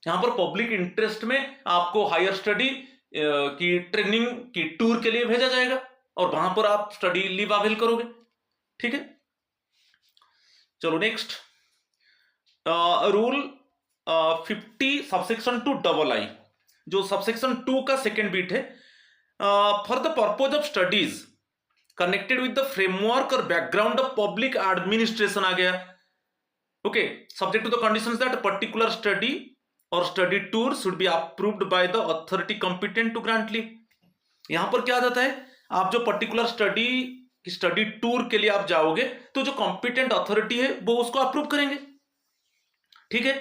यहां पर पब्लिक इंटरेस्ट में आपको हायर स्टडी की ट्रेनिंग की टूर के लिए भेजा जाएगा। और वहां पर आप स्टडी लीव अवेल करोगे। ठीक है, चलो next rule 50 subsection 2 double I, जो सबसेक्शन 2 का सेकेंड बीट है, for the purpose of studies connected with the framework or background of public administration आ गया। Okay, subject to the conditions that particular study और study tour should be approved by the authority competent to grant leave. यहां पर क्या आ जाता है, आप जो पर्टिकुलर स्टडी टूर के लिए आप जाओगे तो जो कॉम्पिटेंट अथॉरिटी है वो उसको अप्रूव करेंगे। ठीक है,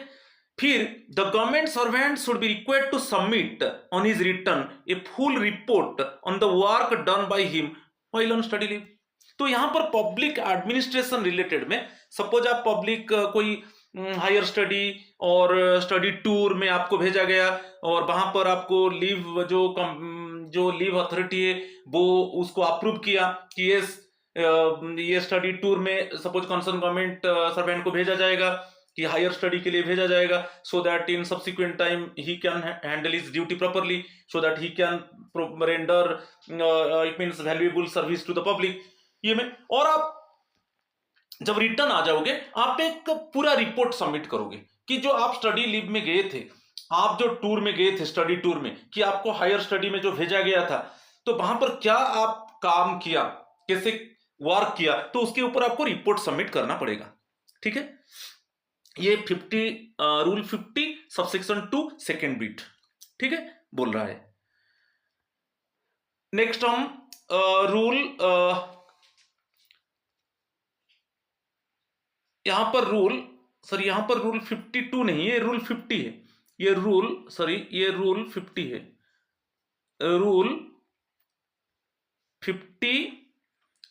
फिर the government servant should be required to submit on his return a full report on the work done by him while on study leave. तो यहां पर पब्लिक एडमिनिस्ट्रेशन रिलेटेड में सपोज आप पब्लिक कोई हायर स्टडी और स्टडी टूर में आपको भेजा गया और वहां पर आपको लीव जो लीव अथॉरिटी है वो उसको अप्रूव किया कि ये स्टडी टूर में सपोज कंसर्न गवर्नमेंट सर्वेंट को भेजा जाएगा कि हायर स्टडी के लिए भेजा जाएगा, so that in subsequent time he can handle his duty properly, so that he can render it means valuable service to the public. ये में और आप जब रिटर्न आ जाओगे आप एक पूरा रिपोर्ट सबमिट करोगे कि जो आप स्टडी लीव में गए थे, आप जो टूर में गए थे स्टडी टूर में, कि आपको हायर स्टडी में जो भेजा गया था तो वहां पर क्या आप काम किया, कैसे वर्क किया, तो उसके ऊपर आपको रिपोर्ट सबमिट करना पड़ेगा। ठीक है, ये 50 रूल 50 सबसेक्शन 2 सेकेंड बीट, ठीक है, बोल रहा है। नेक्स्ट हम रूल यहां पर रूल 52 नहीं है, रूल 50 है, ये रूल 50 है, रूल 50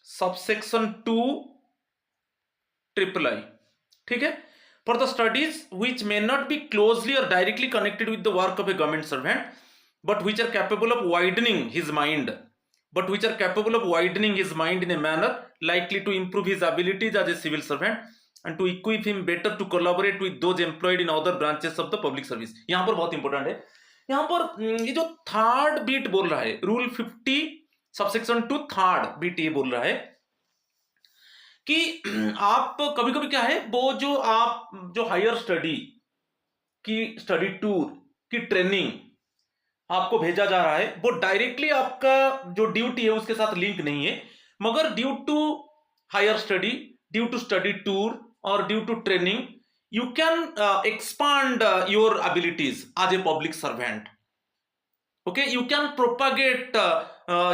सबसेक्शन 2 ट्रिपल आई। ठीक है, for the studies which may not be closely or directly connected with the work of a government servant but which are capable of widening his mind in a manner likely to improve his abilities as a civil servant and to equip him better to collaborate with those employed in other branches of the public service। यहां पर बहुत इंपॉर्टेंट है, यहां पर ये जो थर्ड बीट बोल रहा है, रूल 50 सबसेक्शन 2 थर्ड बीट ये बोल रहा है कि आप कभी कभी क्या है, वो जो आप जो हायर स्टडी की स्टडी टूर की ट्रेनिंग आपको भेजा जा रहा है वो डायरेक्टली आपका जो ड्यूटी है उसके साथ लिंक नहीं है, मगर due to higher study, due to study tour or due to training you can expand your abilities as a public servant. Okay, you can propagate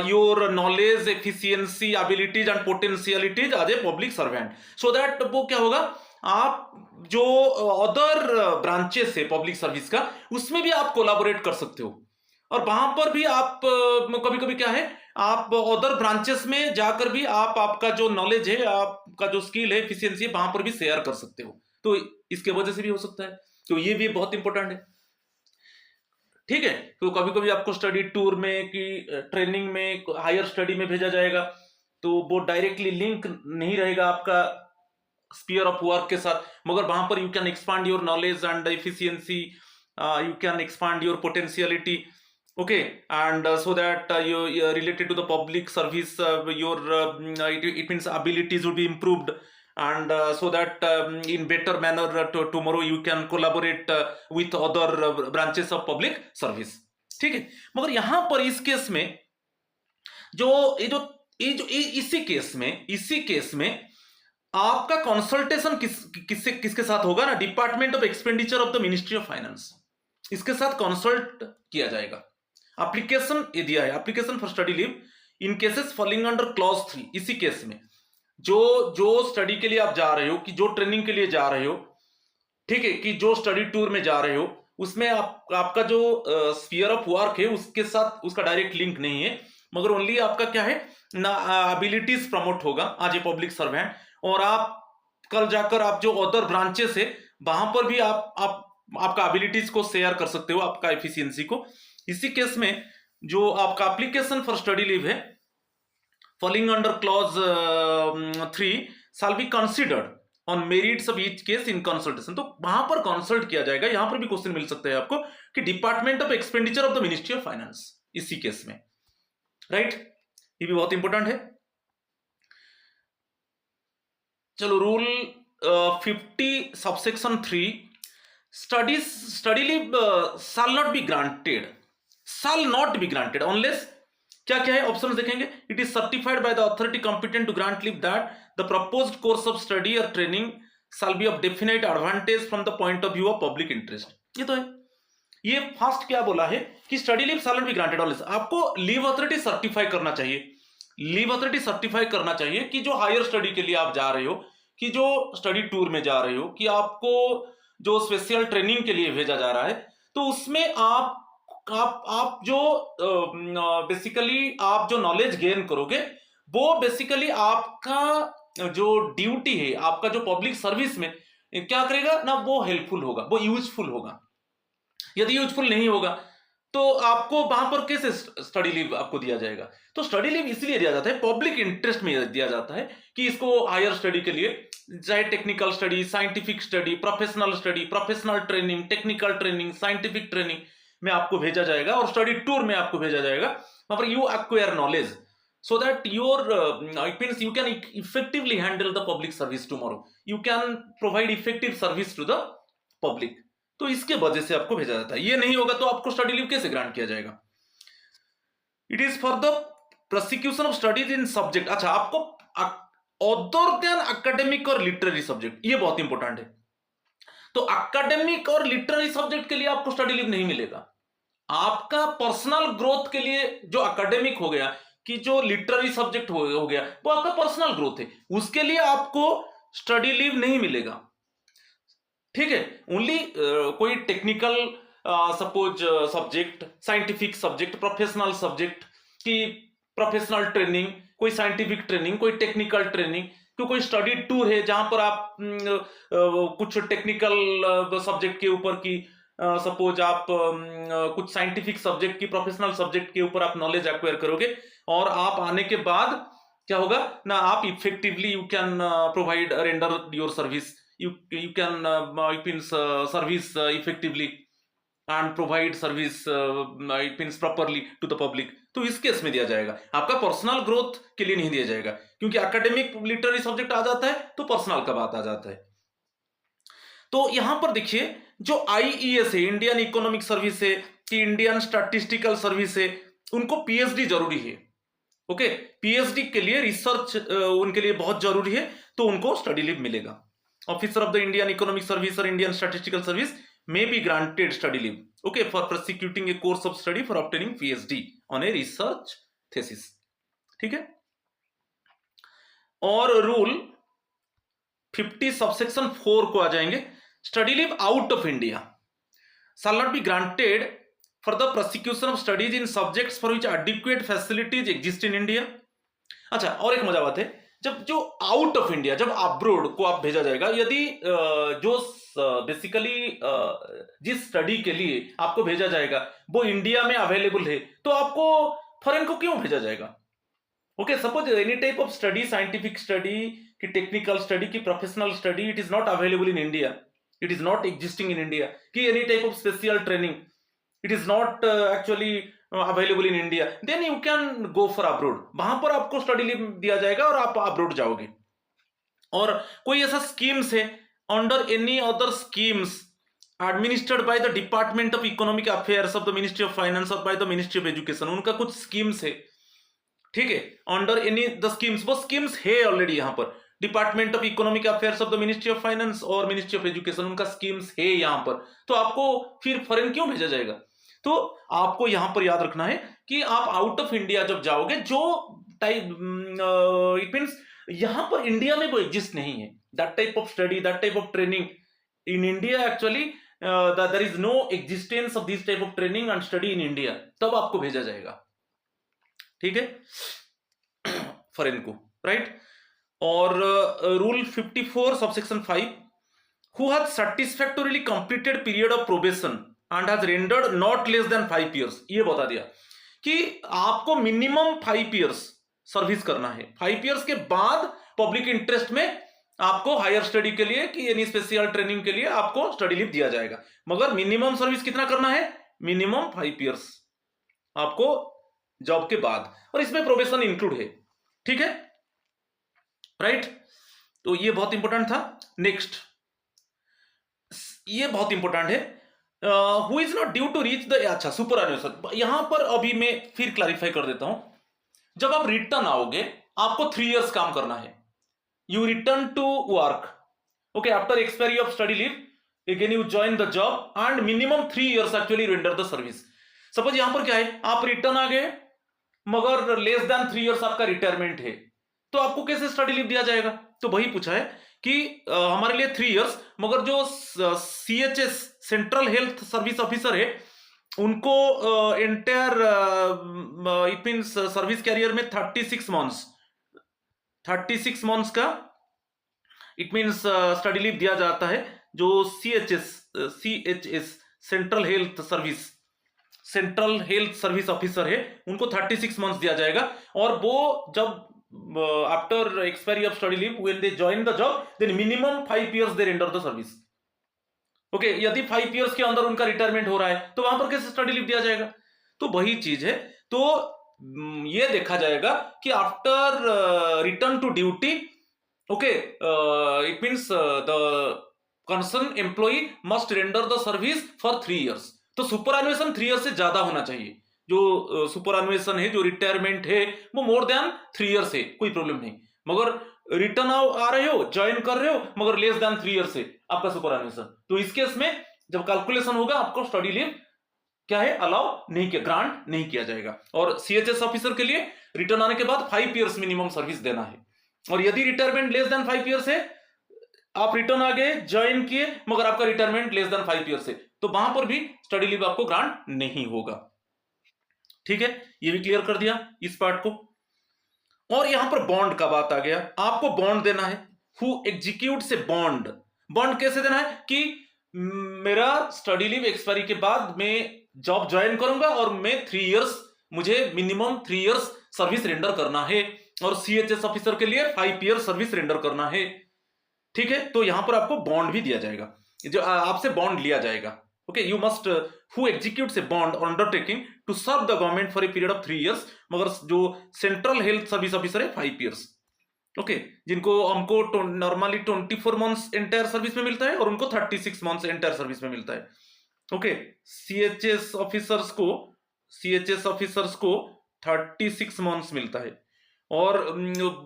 your knowledge, efficiency, abilities and potentialities as a public servant, so that वो क्या होगा, आप जो अदर ब्रांचेस है पब्लिक सर्विस का उसमें भी आप कोलाबोरेट कर सकते हो और वहां पर भी आप कभी कभी क्या है, आप अदर ब्रांचेस में जाकर भी आप आपका जो नॉलेज है, आपका जो स्किल है, एफिशिएंसी है, वहां पर भी शेयर कर सकते हो। तो इसके वजह से भी हो सकता है, तो ये भी बहुत इंपॉर्टेंट है। ठीक है, तो कभी कभी आपको स्टडी टूर में कि ट्रेनिंग में हायर स्टडी में भेजा जाएगा तो वो डायरेक्टली लिंक नहीं रहेगा आपका स्पीयर ऑफ वर्क के साथ, मगर वहां पर you can expand your knowledge and efficiency, you can expand your potentiality, okay, and so that you related to the public service, your it means abilities would be improved and so that in better manner tomorrow you can collaborate with other branches of public service। ठीक है, मगर यहां पर इस केस में इसी केस में आपका कंसल्टेशन किसके साथ होगा ना, department of expenditure of the ministry of finance, इसके साथ कंसल्ट किया जाएगा। एप्लीकेशन ये दिया है, application for study leave in cases falling under clause 3। इसी केस में जो स्टडी के लिए आप जा रहे हो, कि जो ट्रेनिंग के लिए जा रहे हो, ठीक है, कि जो स्टडी टूर में जा रहे हो उसमें आपका जो स्फीयर ऑफ वर्क है उसके साथ उसका डायरेक्ट लिंक नहीं है, मगर ओनली आपका क्या है ना, एबिलिटीज प्रमोट होगा एज ए पब्लिक सर्वेंट, और आप कल जाकर आप जो अदर ब्रांचेस है वहां पर भी आप आपका एबिलिटीज को शेयर कर सकते हो, आपका एफिशिएंसी को। इसी केस में जो आपका एप्लीकेशन फॉर स्टडी लीव है falling under clause 3 shall be considered on merits of each case in consultation। तो वहां पर कंसल्ट किया जाएगा। यहां पर भी क्वेश्चन मिल सकता है आपको कि department of expenditure of the ministry of finance, इसी केस में, राइट। ये भी बहुत इंपॉर्टेंट है। चलो rule 50 subsection 3, study leave shall not be granted unless, क्या क्या है ऑप्शन देखेंगे, it is certified by the authority competent to grant leave that the proposed course of study or training shall be of definite advantage from the point of view of public interest. ये तो है। ये फर्स्ट क्या बोला है कि study leave shall not be granted unless, आपको लीव अथॉरिटी सर्टिफाई करना चाहिए, लीव अथॉरिटी सर्टिफाई करना चाहिए कि जो हायर स्टडी के लिए आप जा रहे हो, कि जो स्टडी टूर में जा रहे हो, कि आपको जो स्पेशल ट्रेनिंग के लिए भेजा जा रहा है, तो उसमें आप जो बेसिकली आप जो नॉलेज गेन करोगे वो बेसिकली आपका जो ड्यूटी है, आपका जो पब्लिक सर्विस में क्या करेगा ना, वो हेल्पफुल होगा, वो यूजफुल होगा। यदि यूजफुल नहीं होगा तो आपको वहां पर कैसे स्टडी लीव आपको दिया जाएगा? तो स्टडी लीव इसलिए दिया जाता है, पब्लिक इंटरेस्ट में दिया जाता है कि इसको हायर स्टडी के लिए, चाहे technical study, scientific study, professional training, technical training, scientific training में आपको भेजा जाएगा और स्टडी टूर में आपको भेजा जाएगा, वहां पर you acquire knowledge so that your it means you can effectively handle the public service tomorrow, you can provide effective service to the public। तो इसके वजह से आपको भेजा जाता है। ये नहीं होगा तो आपको स्टडी लीव कैसे ग्रांट किया जाएगा? It is for the prosecution of studies in subject. अच्छा, आपको अदर देन एकेडमिक और लिटरेरी सब्जेक्ट, ये बहुत इंपॉर्टेंट है। तो एकेडमिक और लिटरेरी सब्जेक्ट के लिए आपको स्टडी लीव नहीं मिलेगा। आपका पर्सनल ग्रोथ के लिए जो एकेडमिक हो गया कि जो लिटरेरी सब्जेक्ट हो गया वो आपका पर्सनल ग्रोथ है, उसके लिए आपको स्टडी लीव नहीं मिलेगा। ठीक है, ओनली कोई technical suppose subject, scientific subject, professional subject की प्रोफेशनल ट्रेनिंग, कोई साइंटिफिक ट्रेनिंग, कोई टेक्निकल ट्रेनिंग, कोई स्टडी टूर है जहां पर आप कुछ टेक्निकल सब्जेक्ट के ऊपर की सपोज आप कुछ साइंटिफिक सब्जेक्ट की, प्रोफेशनल सब्जेक्ट के ऊपर आप नॉलेज एक्वायर करोगे और आप आने के बाद क्या होगा ना, आप effectively you can provide render your service, you can it means service effectively and provide service it means properly to the public। तो इस केस में दिया जाएगा, आपका पर्सनल ग्रोथ के लिए नहीं दिया जाएगा, क्योंकि एकेडमिक लिटरेरी सब्जेक्ट आ जाता है तो पर्सनल का बात आ जाता है। तो यहां पर देखिए जो IES है, इंडियन इकोनॉमिक सर्विस है कि इंडियन स्टैटिस्टिकल सर्विस है, उनको पीएचडी जरूरी है। ओके, पीएचडी के लिए रिसर्च उनके लिए बहुत जरूरी है, तो उनको स्टडी लीव मिलेगा। Officer of the Indian Economic Service or Indian Statistical Service may be granted study leave, okay, for prosecuting a course of study for obtaining PhD on a research thesis। ठीक है, और रूल 50 सबसेक्शन 4 को आ जाएंगे, study leave out of India shall not be granted for the prosecution of studies in subjects for which adequate facilities exist in India। अच्छा, और एक मजा बात है, जब जो आउट ऑफ इंडिया, जब अब्रोड को आप भेजा जाएगा, यदि जो बेसिकली जिस स्टडी के लिए आपको भेजा जाएगा वो इंडिया में अवेलेबल है, तो आपको फॉरेन को क्यों भेजा जाएगा? Okay, suppose any type of study, scientific study की, टेक्निकल स्टडी की, professional study, it is not available in India, it is not existing in India, कि any type of special training it is not actually available in India, then you can go for abroad, वहां पर आपको स्टडी लीव दिया जाएगा और आप अब्रोड जाओगे। और कोई ऐसा स्कीम्स है under any other schemes administered by the department of economic affairs of the ministry of finance or by the ministry of education, उनका कुछ स्कीम्स है, ठीक है, अंडर एनी द स्कीम्स, वो स्कीम्स है ऑलरेडी यहाँ पर, department of economic affairs of the ministry of finance or ministry of education, उनका स्कीम्स है यहाँ पर, तो आपको फिर फॉरेन क्यों भेजा जाएगा? तो आपको यहां पर याद रखना है कि आप आउट ऑफ इंडिया जब जाओगे, जो टाइप इट मींस यहां पर इंडिया में वो एग्जिस्ट नहीं है, that type of study, that type of training in India, actually there is no existence of this type of training and study in India, तब आपको भेजा जाएगा। ठीक है, फॉरेन को, राइट। और rule 54 subsection 5, who has satisfactorily completed period of probation and has rendered not less than 5 years, ये बता दिया कि आपको मिनिमम 5 years सर्विस करना है, 5 years के बाद पब्लिक इंटरेस्ट में आपको हायर स्टडी के लिए कि यानी स्पेशल ट्रेनिंग के लिए आपको स्टडी लीव दिया जाएगा, मगर मिनिमम सर्विस कितना करना है? मिनिमम 5 years आपको जॉब के बाद, और इसमें प्रोबेशन इंक्लूड है, ठीक है, राइट। तो ये बहुत इंपॉर्टेंट था। नेक्स्ट, ये बहुत इंपॉर्टेंट है, who is not due to reach the, अच्छा सुपर एनुएशन, यहां पर अभी मैं फिर क्लैरिफाई कर देता हूं। जब आप रिटर्न आओगे आपको 3 इयर्स काम करना है, you return to work, okay, after expiry of study leave again you join the job and minimum 3 years actually render the service. Suppose यहां पर क्या है, आप रिटर्न आ गए मगर लेस देन 3 इयर्स आपका रिटायरमेंट है, तो आपको कैसे स्टडी लीव दिया जाएगा? तो वही पूछा है कि हमारे लिए 3 इयर्स, मगर जो CHS central health service officer है उनको entire it means service career में 36 मंथ्स का इट मींस स्टडी लीव दिया जाता है। जो CHS central health service officer है उनको 36 मंथ्स दिया जाएगा, और वो जब after expiry of study leave when they join the job then minimum 5 years they render the service, okay. यदि 5 इयर्स के अंदर उनका रिटायरमेंट हो रहा है तो वहां पर कैसे स्टडी लीव दिया जाएगा? तो वही चीज है। तो ये देखा जाएगा कि after return to duty, okay, it means the concern employee must render the service for 3 years. तो सुपर एनुएशन 3 इयर्स से ज्यादा होना चाहिए। जो सुपर एनुएशन है, जो रिटायरमेंट है, वो मोर देन 3 इयर्स है, कोई प्रॉब्लम नहीं। मगर रिटर्न आ रहे हो, ज्वाइन कर रहे हो, मगर लेस देन 3 इयर्स से आपका सुपर एनुएशन, तो इस केस में जब कैलकुलेशन होगा आपको स्टडी लीव क्या है, अलाउ नहीं किया, ग्रांट नहीं किया जाएगा। और CHS ऑफिसर के लिए रिटर्न आने के बाद 5 इयर्स मिनिमम सर्विस देना है, और यदि रिटायरमेंट लेस देन 5 इयर्स है, आप रिटर्न आ गए, ज्वाइन किए, मगर आपका रिटायरमेंट लेस देन 5 इयर्स है, तो वहां पर भी स्टडी लीव आपको ग्रांट नहीं होगा, ठीक है। ये भी क्लियर कर दिया इस पार्ट को। और यहां पर बॉन्ड का बात आ गया, आपको बॉन्ड देना है। हु एग्जीक्यूट से बॉन्ड, बॉन्ड कैसे देना है कि मेरा स्टडी लीव एक्सपायरी के बाद मैं जॉब ज्वाइन करूंगा और मैं 3 इयर्स, मुझे मिनिमम 3 इयर्स सर्विस रेंडर करना है, और CHS ऑफिसर के लिए 5 इयर्स सर्विस रेंडर करना है, ठीक है। तो यहां पर आपको बॉन्ड भी दिया जाएगा, जो आपसे बॉन्ड लिया जाएगा, okay. You must who executes a bond undertaking to serve the government for a period of 3 years, मगर जो सेंट्रल हेल्थ सर्विस ऑफिसर है 5 इयर्स, ओके, जिनको हमको नॉर्मली 24 मंथ्स एंटायर सर्विस में मिलता है और उनको 36 मंथ्स एंटायर सर्विस में मिलता है, ओके। CHS ऑफिसर्स को 36 मंथ्स मिलता है, और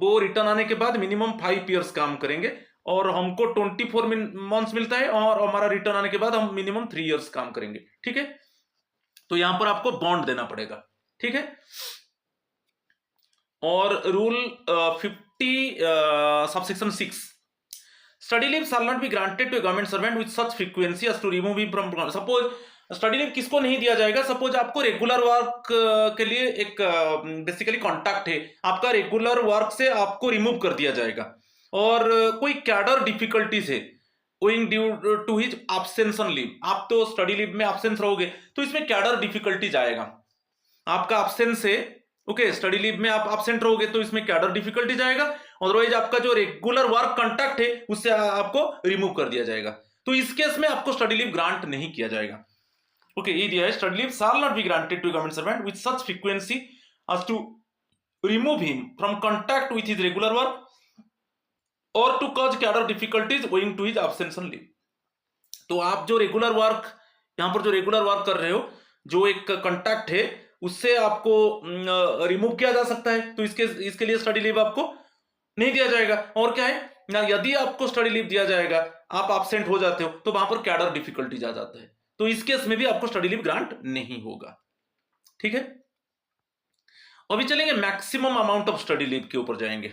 वो रिटर्न आने के बाद मिनिमम 5 इयर्स काम करेंगे, और हमको 24 मंथ्स मिलता है, और हमारा रिटर्न आने के बाद हम मिनिमम 3 इयर्स काम करेंगे, ठीक है। तो यहां पर आपको बॉन्ड देना पड़ेगा, ठीक है। और rule 50 subsection 6, study leave shall not be granted to a government servant with such frequency as to remove him from, suppose study leave किसको नहीं दिया जाएगा? सपोज आपको रेगुलर वर्क के लिए एक बेसिकली कॉन्टैक्ट है, आपका रेगुलर वर्क से आपको रिमूव कर दिया जाएगा, और कोई कैडर डिफिकल्टीज है owing due to his absence on leave, आप तो स्टडी लीव में एब्सेंस रहोगे, तो इसमें कैडर डिफिकल्टीज आएगा, आपका एब्सेंस है, ओके, स्टडी लीव में आप एब्सेंट रहोगे तो इसमें कैडर डिफिकल्टीज आएगा, अदरवाइज आपका जो रेगुलर वर्क कॉन्टैक्ट है उससे आपको रिमूव कर दिया जाएगा, तो इस केस में आपको स्टडी लीव ग्रांट नहीं किया जाएगा, ओके। ये दिया है, study leave shall not be granted to government servant with such frequency as to remove him from contact with his regular work or to cause cadre difficulties owing to his absence on leave. तो आप जो रेगुलर वर्क, यहां पर जो रेगुलर वर्क कर रहे हो, जो एक कॉन्टैक्ट है उससे आपको रिमूव किया जा सकता है, तो इसके लिए स्टडी लीव आपको नहीं दिया जाएगा। और क्या है ना, यदि आपको स्टडी लीव दिया जाएगा, आप एब्सेंट हो जाते हो, तो वहां पर कैडर डिफिकल्टीज आ जाता है, तो इस केस में भी आपको स्टडी लीव ग्रांट नहीं होगा, ठीक है। अभी चलेंगे maximum amount of study leave के ऊपर जाएंगे,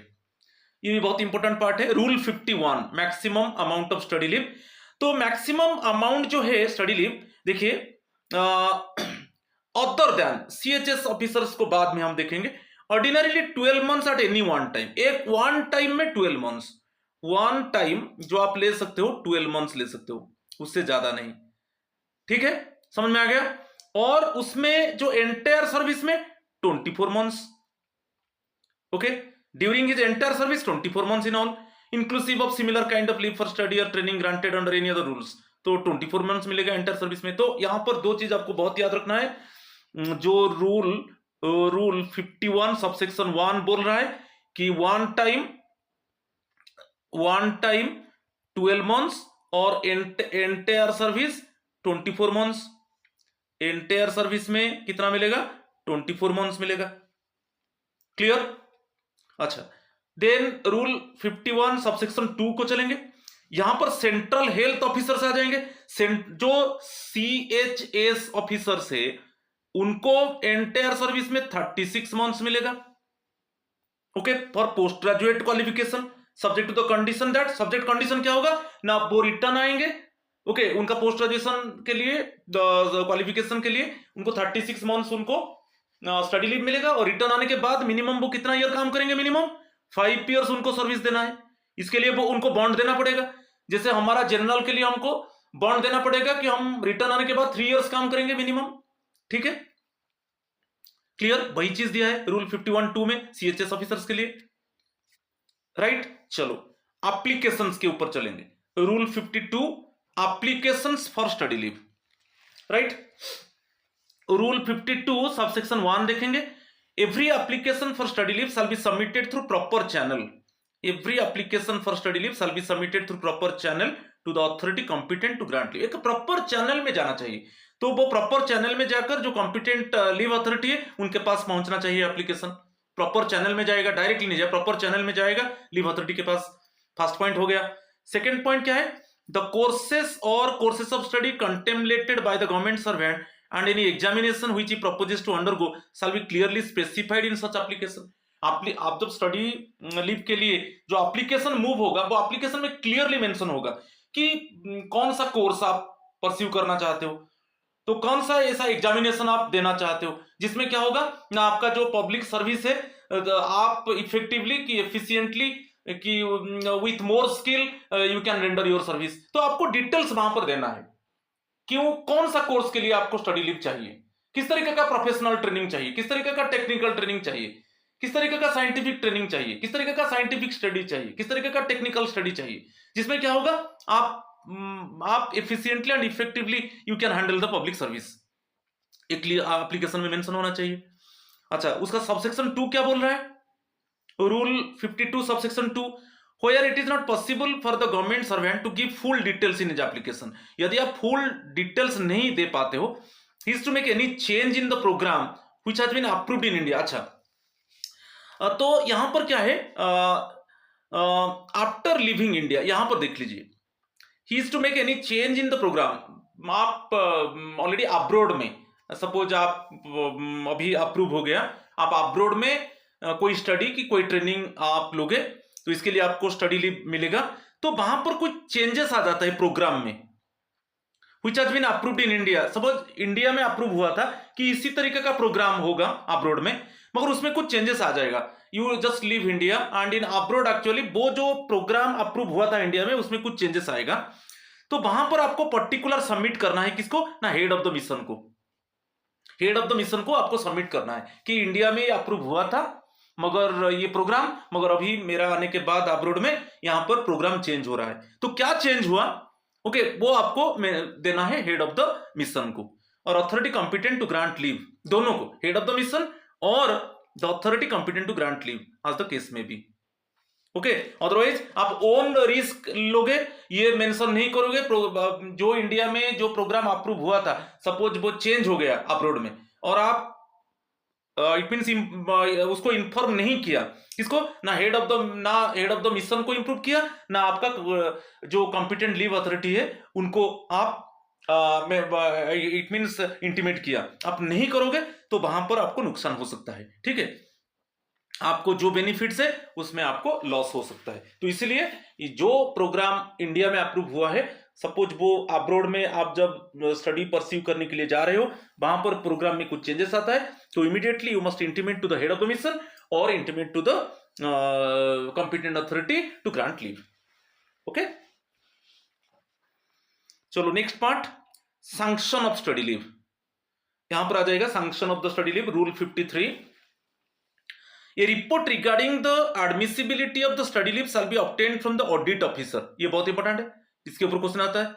ये भी बहुत इंपॉर्टेंट पार्ट है। Rule 51, maximum amount of study leave. तो मैक्सिमम अमाउंट जो है स्टडी लीव, देखिए अदर देन CHS ऑफिसर्स को बाद में हम देखेंगे, ordinarily 12 months at any one time, एक वन टाइम में 12 मंथ्स, वन टाइम जो आप ले सकते हो 12 मंथ्स ले सकते हो, उससे ज्यादा नहीं, ठीक है, समझ में आ गया। और उसमें जो एंटायर सर्विस में 24 months, okay, during his entire service 24 months in all, inclusive of similar kind of leave for study or training granted under any other rules, तो 24 मंथ्स मिलेगा एंटायर सर्विस में। तो यहां पर दो चीज आपको बहुत याद रखना है, जो रूल रूल 51 सबसेक्शन 1 बोल रहा है कि वन टाइम 12 मंथ्स और entire service 24 months. Entire service में कितना मिलेगा? 24 मंथ्स मिलेगा। क्लियर? अच्छा, देन रूल 51 सबसेक्शन 2 को चलेंगे। यहां पर सेंट्रल हेल्थ ऑफिसर से आ जाएंगे। जो CHS ऑफिसर से उनको एंटायर सर्विस में 36 मंथ्स मिलेगा। Okay, for post graduate qualification subject to the condition that, subject condition क्या होगा ना, वो रिटर्न आएंगे। ओके, उनका पोस्ट ग्रेजुएशन के लिए क्वालिफिकेशन के लिए उनको 36 मंथ्स उनको स्टडी लीव मिलेगा, और रिटर्न आने के बाद मिनिमम वो कितना ईयर काम करेंगे? मिनिमम 5 ईयर्स उनको सर्विस देना है। इसके लिए वो उनको बॉन्ड देना पड़ेगा। जैसे हमारा जनरल के लिए हमको बॉन्ड देना पड़ेगा कि हम रिटर्न आने के बाद 3 ईयर्स काम करेंगे मिनिमम। ठीक है, क्लियर? वही चीज दिया है रूल 51(2) में CHS ऑफिसर्स के लिए। राइट, चलो एप्लीकेशंस के ऊपर चलेंगे। Rule 52 applications for study leave. Right, rule 52 subsection 1 देखेंगे। Every application for study leave shall be submitted through proper channel. Every application for study leave shall be submitted through proper channel to the authority competent to grant leave. एक प्रॉपर चैनल में जाना चाहिए, तो वो प्रॉपर चैनल में जाकर जो कॉम्पिटेंट लीव अथॉरिटी है उनके पास पहुंचना चाहिए एप्लीकेशन। प्रॉपर चैनल में जाएगा, डायरेक्टली नहीं जाएगा, प्रॉपर चैनल में जाएगा लीव अथॉरिटी के पास। फर्स्ट पॉइंट हो गया। सेकंड पॉइंट क्या है? द कोर्सेस और courses of study contemplated bye the government servant and any examination which he proposes to undergo shall be clearly specified in such application। आप जब स्टडी लीव के लिए जो एप्लीकेशन मूव होगा वो एप्लीकेशन में क्लियरली मेंशन होगा कि कौन सा कोर्स आप परस्यू करना चाहते हो, तो कौन सा ऐसा एग्जामिनेशन आप देना चाहते हो जिसमें क्या होगा ना, आपका जो पब्लिक सर्विस है आप इफेक्टिवली कि एफिशिएंटली कि with more skill you can render your service. तो आपको डिटेल्स वहां पर देना है, क्यों, कौन सा कोर्स के लिए आपको स्टडी लीव चाहिए, किस तरीके का प्रोफेशनल ट्रेनिंग चाहिए, किस तरीके का टेक्निकल ट्रेनिंग चाहिए, किस तरीके का साइंटिफिक ट्रेनिंग चाहिए, किस तरीके का साइंटिफिक स्टडी चाहिए, किस तरीके का टेक्निकल स्टडी चाहिए, जिसमें क्या होगा आप efficiently and effectively you can handle the public service. एक एप्लीकेशन में मेंशन होना चाहिए। अच्छा, उसका सबसेक्शन 2 क्या बोल रहा है? Rule 52 subsection 2, where it is not possible for the government servant to give full details in his application। यदि आप full details नहीं दे पाते हो, he is to make any change in the program which has been approved in India। अच्छा, तो यहां पर क्या है, आफ्टर लिविंग इंडिया, यहां पर देख लीजिए, he is to make any change in the program। आप ऑलरेडी अब्रोड में, सपोज आप अभी अप्रूव हो गया, आप अब्रोड में कोई स्टडी की कोई ट्रेनिंग आप लोगे, तो इसके लिए आपको स्टडी लीव मिलेगा। तो वहां पर कुछ चेंजेस आ जाता है प्रोग्राम में, which has been approved in India। Suppose India में अप्रूव हुआ था कि इसी तरीके का प्रोग्राम होगा अब्रोड में, मगर उसमें कुछ चेंजेस आ जाएगा। You just leave India and in abroad actually वो जो प्रोग्राम अप्रूव हुआ था इंडिया में उसमें कुछ चेंजेस आएगा, तो वहां पर आपको पर्टिकुलर सबमिट करना है किसको ना, हेड ऑफ द मिशन को। हेड ऑफ द मिशन को आपको सबमिट करना है कि इंडिया में अप्रूव हुआ था मगर ये प्रोग्राम, मगर अभी मेरा आने के बाद अब्रोड में यहां पर प्रोग्राम चेंज हो रहा है, तो क्या चेंज हुआ, ओके, वो आपको देना है हेड ऑफ द मिशन को और authority competent to grant leave, दोनों को, हेड ऑफ द मिशन और the authority competent to grant leave as the case में बी। ओके, अदरवाइज आप ओन रिस्क लोगे, ये मेंशन नहीं करोगे। जो इंडिया में जो प्रोग्राम अप्रूव हुआ था, सपोज वो चेंज हो गया अब्रोड में और आप इट मीन्स उसको इन्फॉर्म नहीं किया, किसको ना, हेड ऑफ द मिशन को इंप्रूव किया ना, आपका जो कॉम्पिटेंट लीव अथॉरिटी है उनको आप इट मीन्स इंटीमेट किया, आप नहीं करोगे तो वहां पर आपको नुकसान हो सकता है। ठीक है, आपको जो बेनिफिट्स है उसमें आपको लॉस हो सकता है। तो इसलिए जो प्रोग्राम इंडिया में अप्रूव हुआ है, सपोज वो अब्रोड में आप जब स्टडी परस्यू करने के लिए जा रहे हो, वहां पर प्रोग्राम में कुछ चेंजेस आता है, तो immediately you must intimate to the head of the mission और intimate to the competent authority to grant leave. Okay, चलो next part, sanction of study leave. यहां पर आ जाएगा sanction of the study leave, rule 53। A report regarding the admissibility of the study leave shall be obtained from the audit officer। ये बहुत इंपॉर्टेंट है, इसके ऊपर क्वेश्चन आता है।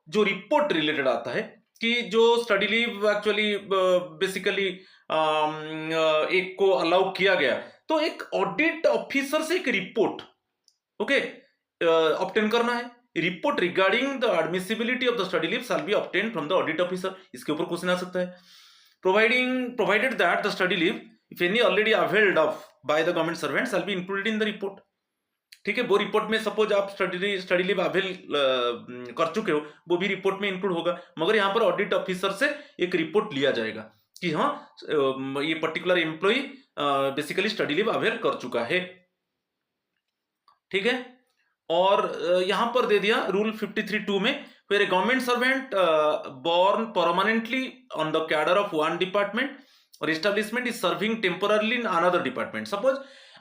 जो रिपोर्ट रिलेटेड आता है कि जो स्टडी लीव एक्चुअली बेसिकली एक को अलाउ किया गया, तो एक ऑडिट ऑफिसर से एक रिपोर्ट ओके ऑब्टेन करना है। Report regarding the admissibility of the study leave shall B obtain from the audit officer. इसके ऊपर क्वेश्चन आ सकता है। Provided that the study leave if any already availed of bye the government servant shall be included in the report. ठीक है, वो रिपोर्ट में सपोज आप स्टडी लीव अवेल कर चुके हो, वो भी रिपोर्ट में इंक्लूड होगा, मगर यहाँ पर ऑडिट ऑफिसर से एक रिपोर्ट लिया जाएगा कि हाँ ये particular employee basically study leave avail कर चुका है। ठीक है, और यहां पर दे दिया रूल 53(2) में, where a government servant born permanently on the cadre of one department or establishment is serving temporarily in another department। Suppose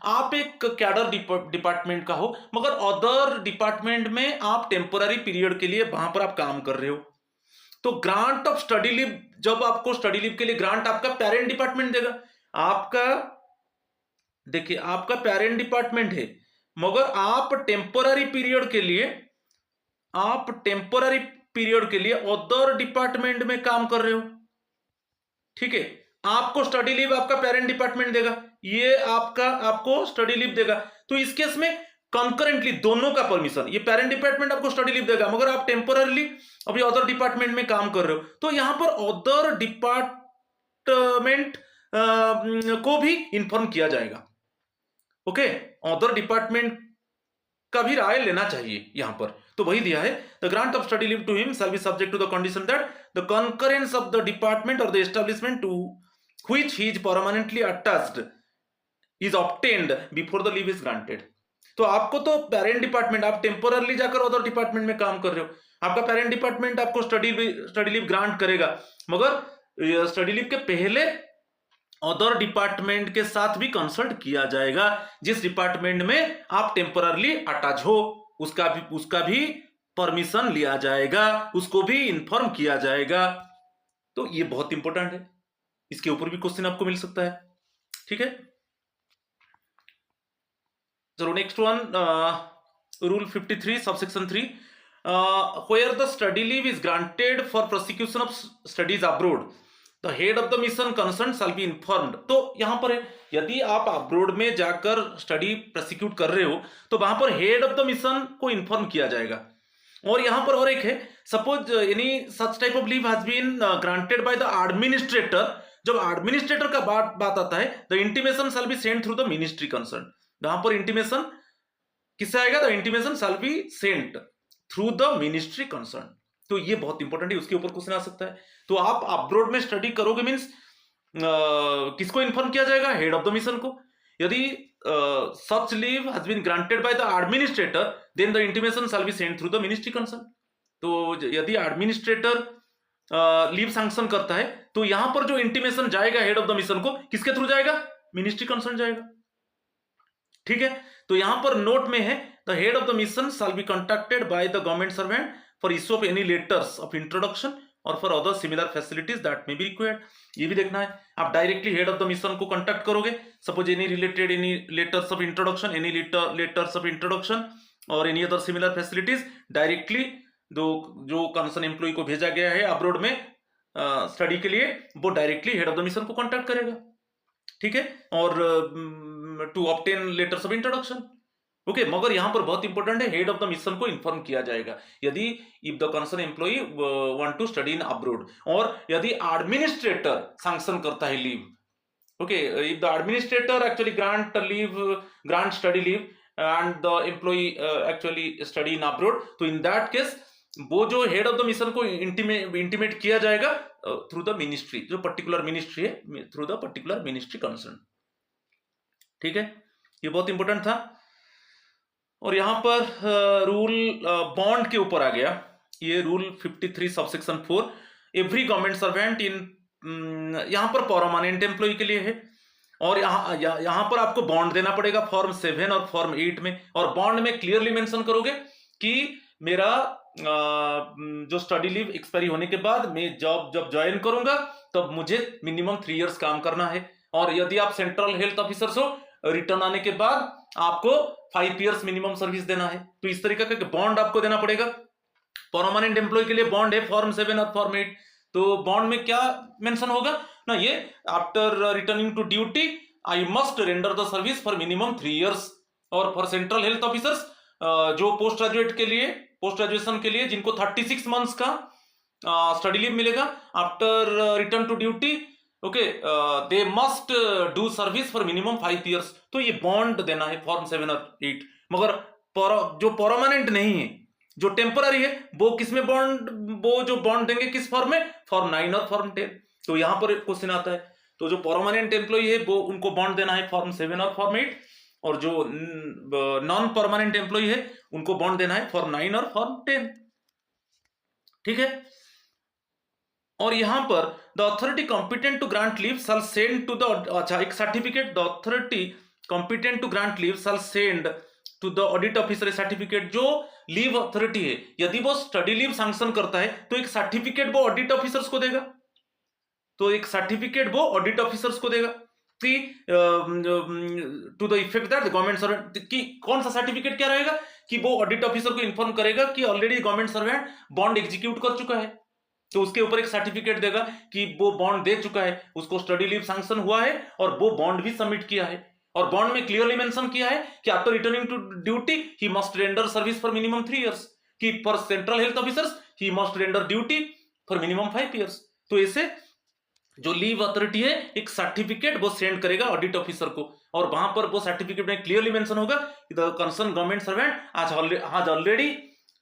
आप एक कैडर डिपार्टमेंट का हो, मगर अदर डिपार्टमेंट में आप टेम्पोररी पीरियड के लिए वहां पर आप काम कर रहे हो, तो ग्रांट ऑफ स्टडी लीव, जब आपको स्टडी लीव के लिए ग्रांट आपका पेरेंट डिपार्टमेंट देगा। आपका देखिए, आपका पेरेंट डिपार्टमेंट है, मगर आप टेम्पोररी पीरियड के लिए अदर डिपार्टमेंट में काम कर रहे हो। ठीक है, आपको स्टडी लीव आपका पेरेंट डिपार्टमेंट देगा, ये आपको स्टडी लीव देगा। तो इस केस में कंकरेंटली दोनों का परमिशन, ये पेरेंट डिपार्टमेंट आपको स्टडी लीव देगा, मगर आप टेम्पोररली अभी अदर डिपार्टमेंट में काम कर रहे हो, तो यहां पर अदर डिपार्टमेंट को भी इंफॉर्म किया जाएगा। ओके, अदर डिपार्टमेंट का भी राय लेना चाहिए यहां पर, तो वही दिया है। The grant of study leave to him shall be subject to the condition that the concurrence of the department और the establishment to which he is permanently attached is obtained before the leave is granted. तो आपको तो पेरेंट डिपार्टमेंट, आप टेम्पोररली जाकर अदर डिपार्टमेंट में काम कर रहे हो, आपका पेरेंट डिपार्टमेंट आपको स्टडी लीव ग्रांट करेगा, मगर स्टडी लीव के पहले अदर डिपार्टमेंट के साथ भी कंसल्ट किया जाएगा। जिस डिपार्टमेंट में आप टेम्पोररली अटैच हो, उसका भी परमिशन लिया जाएगा, उसको भी इन्फॉर्म किया जाएगा। तो ये बहुत इंपॉर्टेंट है, इसके ऊपर भी क्वेश्चन आपको मिल सकता है। ठीक है, चलो next one, rule 53 subsection 3, where the study leave is granted for prosecution of studies abroad, the head of the mission concerned shall be informed। तो यहां पर है, यदि आप अब्रोड में जाकर स्टडी प्रोसिक्यूट कर रहे हो, तो वहां पर हेड ऑफ द मिशन को इन्फॉर्म किया जाएगा। और यहां पर और एक है, suppose any such type of leave has been granted by the administrator. जब एडमिनिस्ट्रेटर का बात आता है, the intimation shall be sent through the ministry concern. वहां पर इंटीमेशन किससे आएगा? The intimation shall be sent through the ministry concern. तो ये बहुत इंपॉर्टेंट है, उसके ऊपर क्वेश्चन आ सकता है। तो आप अब्रोड में स्टडी करोगे मींस किसको इन्फॉर्म किया जाएगा? हेड ऑफ द मिशन को। यदि such leave has been granted by the administrator, then the intimation shall be sent through the ministry concern. तो यदि एडमिनिस्ट्रेटर लीव सैंक्शन करता है, तो यहां पर जो इंटीमेशन जाएगा हेड ऑफ द मिशन को, किसके थ्रू जाएगा? मिनिस्ट्री कंसर्न जाएगा। ठीक है, तो यहां पर नोट में है, the head of the mission shall be contacted by the government servant for issue of any letters of introduction और for other similar facilities that may be required. ये भी देखना है, आप directly head of the mission को कॉन्टैक्ट करोगे, suppose any related any letters of introduction, any letters of introduction और any other similar facilities, directly जो कंसर्न एम्प्लॉय को भेजा गया है अब्रोड में स्टडी के लिए, वो directly head of the mission को कॉन्टैक्ट करेगा। ठीक है, और to obtain letters of introduction. Okay, मगर यहां पर बहुत इंपॉर्टेंट है, हेड ऑफ द मिशन को इन्फॉर्म किया जाएगा यदि if the concern employee want to study in abroad, और यदि एडमिनिस्ट्रेटर सैंक्शन करता है leave. Okay, if the administrator actually grant study leave and the employee actually study in abroad, तो इन दैट केस वो जो हेड ऑफ द मिशन को इंटीमेट किया जाएगा थ्रू द मिनिस्ट्री, जो पर्टिकुलर मिनिस्ट्री है, through the particular ministry concern. ठीक है, ये बहुत इंपॉर्टेंट था। और यहां पर रूल बॉन्ड के ऊपर आ गया, ये rule 53 subsection 4, every government servant in, यहां पर परमानेंट एम्प्लॉय के लिए है, और यहां पर आपको बॉन्ड देना पड़ेगा फॉर्म 7 और फॉर्म 8 में। और बॉन्ड में क्लियरली मेंशन करोगे कि मेरा जो स्टडी लीव एक्सपायरी होने के बाद मैं जब ज्वाइन करूंगा, तब मुझे मिनिमम 3 इयर्स काम करना है। और यदि आप सेंट्रल हेल्थ ऑफिसर हो, रिटर्न आने के बाद आपको 5 इयर्स मिनिमम सर्विस देना है। तो इस तरीके का बॉन्ड आपको देना पड़ेगा। परमानेंट एम्प्लॉय के लिए बॉन्ड है फॉर्म 7 और फॉर्म 8। तो बॉन्ड में क्या मेंशन होगा? ना, ये after returning to duty I must render the service for minimum 3 years। और फॉर सेंट्रल हेल्थ ऑफिसर्स जो पोस्ट ग्रेजुएट के लिए, पोस्ट ग्रेजुएशन के लिए जिनको 36 months का स्टडी लीव मिलेगा after return to duty, okay, they must do service for minimum 5 years। तो ये बॉन्ड देना है फॉर्म 7 और 8। मगर जो परमानेंट नहीं है, जो टेम्पररी है, वो किसमें बॉन्ड, वो जो बॉन्ड देंगे किस फॉर्म में, फॉर्म 9 और फॉर्म 10। तो यहां पर क्वेश्चन आता है, तो जो परमानेंट एम्प्लॉय है वो उनको बॉन्ड देना है फॉर्म 7 और फॉर्म 8, और जो नॉन परमानेंट एम्प्लॉय है उनको बॉन्ड देना है फॉर्म 9 और फॉर्म 10। ठीक है। और यहां पर the authority competent to grant leave shall send to the, अच्छा, एक certificate, the authority competent to grant leave shall send to the audit officer certificate. जो लीव अथॉरिटी है, यदि वो स्टडी लीव सैंक्शन करता है तो एक सर्टिफिकेट वो ऑडिट ऑफिसर्स को देगा, तो एक सर्टिफिकेट वो ऑडिट ऑफिसर्स को देगा कि to the effect that government servant, कि कौन सा सर्टिफिकेट क्या रहेगा कि वो ऑडिट ऑफिसर को इन्फॉर्म करेगा कि already government servant bond execute कर चुका है, तो उसके ऊपर एक सर्टिफिकेट देगा कि वो बॉन्ड दे चुका है, उसको स्टडी लीव सैंक्शन हुआ है और वो बॉन्ड भी सबमिट किया है। और बॉन्ड में क्लियरली मेंशन किया है कि after returning to duty he must render service for minimum 3 years, कि for central health officers he must render duty for minimum 5 years। तो ऐसे जो लीव अथॉरिटी है एक सर्टिफिकेट वो सेंड करेगा ऑडिट ऑफिसर को, और वहां पर वो सर्टिफिकेट में क्लियरली मेंशन होगा कि the concern government servant has already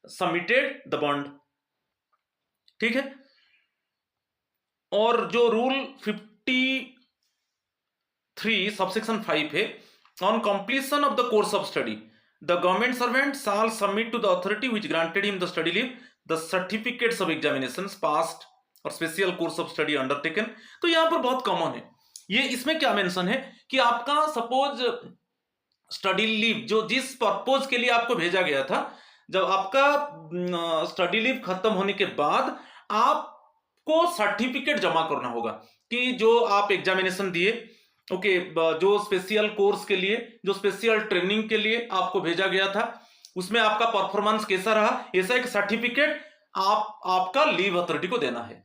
submitted the bond. ठीक है। और जो रूल 53 सबसेक्शन 5 है, on completion of the course of study the government servant shall submit to the authority which granted him the study leave the certificates of examinations passed और special course of study undertaken. तो यहां पर बहुत कॉमन है ये, इसमें क्या मेंशन है कि आपका सपोज स्टडी लीव जो जिस पर्पज के लिए आपको भेजा गया था, जब आपका स्टडी लीव खत्म होने के बाद आपको सर्टिफिकेट जमा करना होगा कि जो आप एग्जामिनेशन दिए, ओके, जो स्पेशल कोर्स के लिए, जो स्पेशल ट्रेनिंग के लिए आपको भेजा गया था, उसमें आपका परफॉर्मेंस कैसा रहा, ऐसा एक सर्टिफिकेट आपका लीव अथॉरिटी को देना है।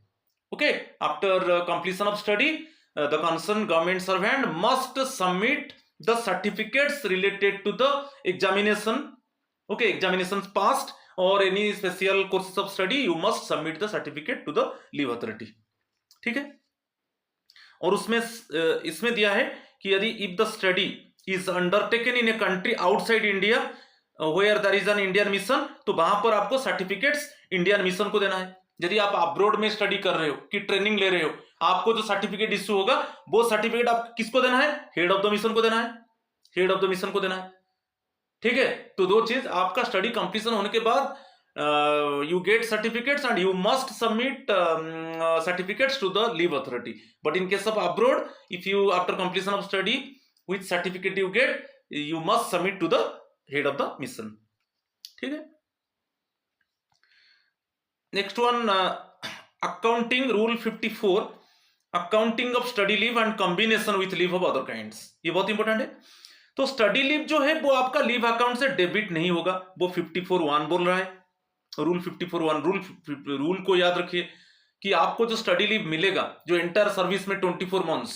Okay, after completion of study the concern government servant must submit the certificates related to the examination, okay, examination passed और any special courses of study you must submit the certificate to the leave authority. ठीक है। और उसमें इसमें दिया है कि यदि if the study is undertaken in a country outside India where there is an Indian mission, तो वहां पर आपको सर्टिफिकेट्स इंडियन मिशन को देना है। यदि आप अब्रॉड में स्टडी कर रहे हो, कि ट्रेनिंग ले रहे हो, आपको जो सर्टिफिकेट इश्यू होगा वो सर्टिफिकेट आप किसको देना है, हेड ऑफ द मिशन को देना है, हेड ऑफ द मिशन को देना है। ठीक है। तो दो चीज, आपका स्टडी कंप्लीशन होने के बाद you get certificates and you must submit certificates to the leave authority. But in case of abroad, if you after completion of study, which certificate you get, you must submit to the head of the mission. ठीक है। Next one, accounting rule 54, accounting of study leave and combination with leave of other kinds. ये बहुत इंपॉर्टेंट है। तो स्टडी लीव जो है वो आपका लीव अकाउंट से डेबिट नहीं होगा, वो 54(1) बोल रहा है, रूल 54(1). रूल को याद रखिए कि आपको जो स्टडी लीव मिलेगा जो एंटायर सर्विस में 24 months,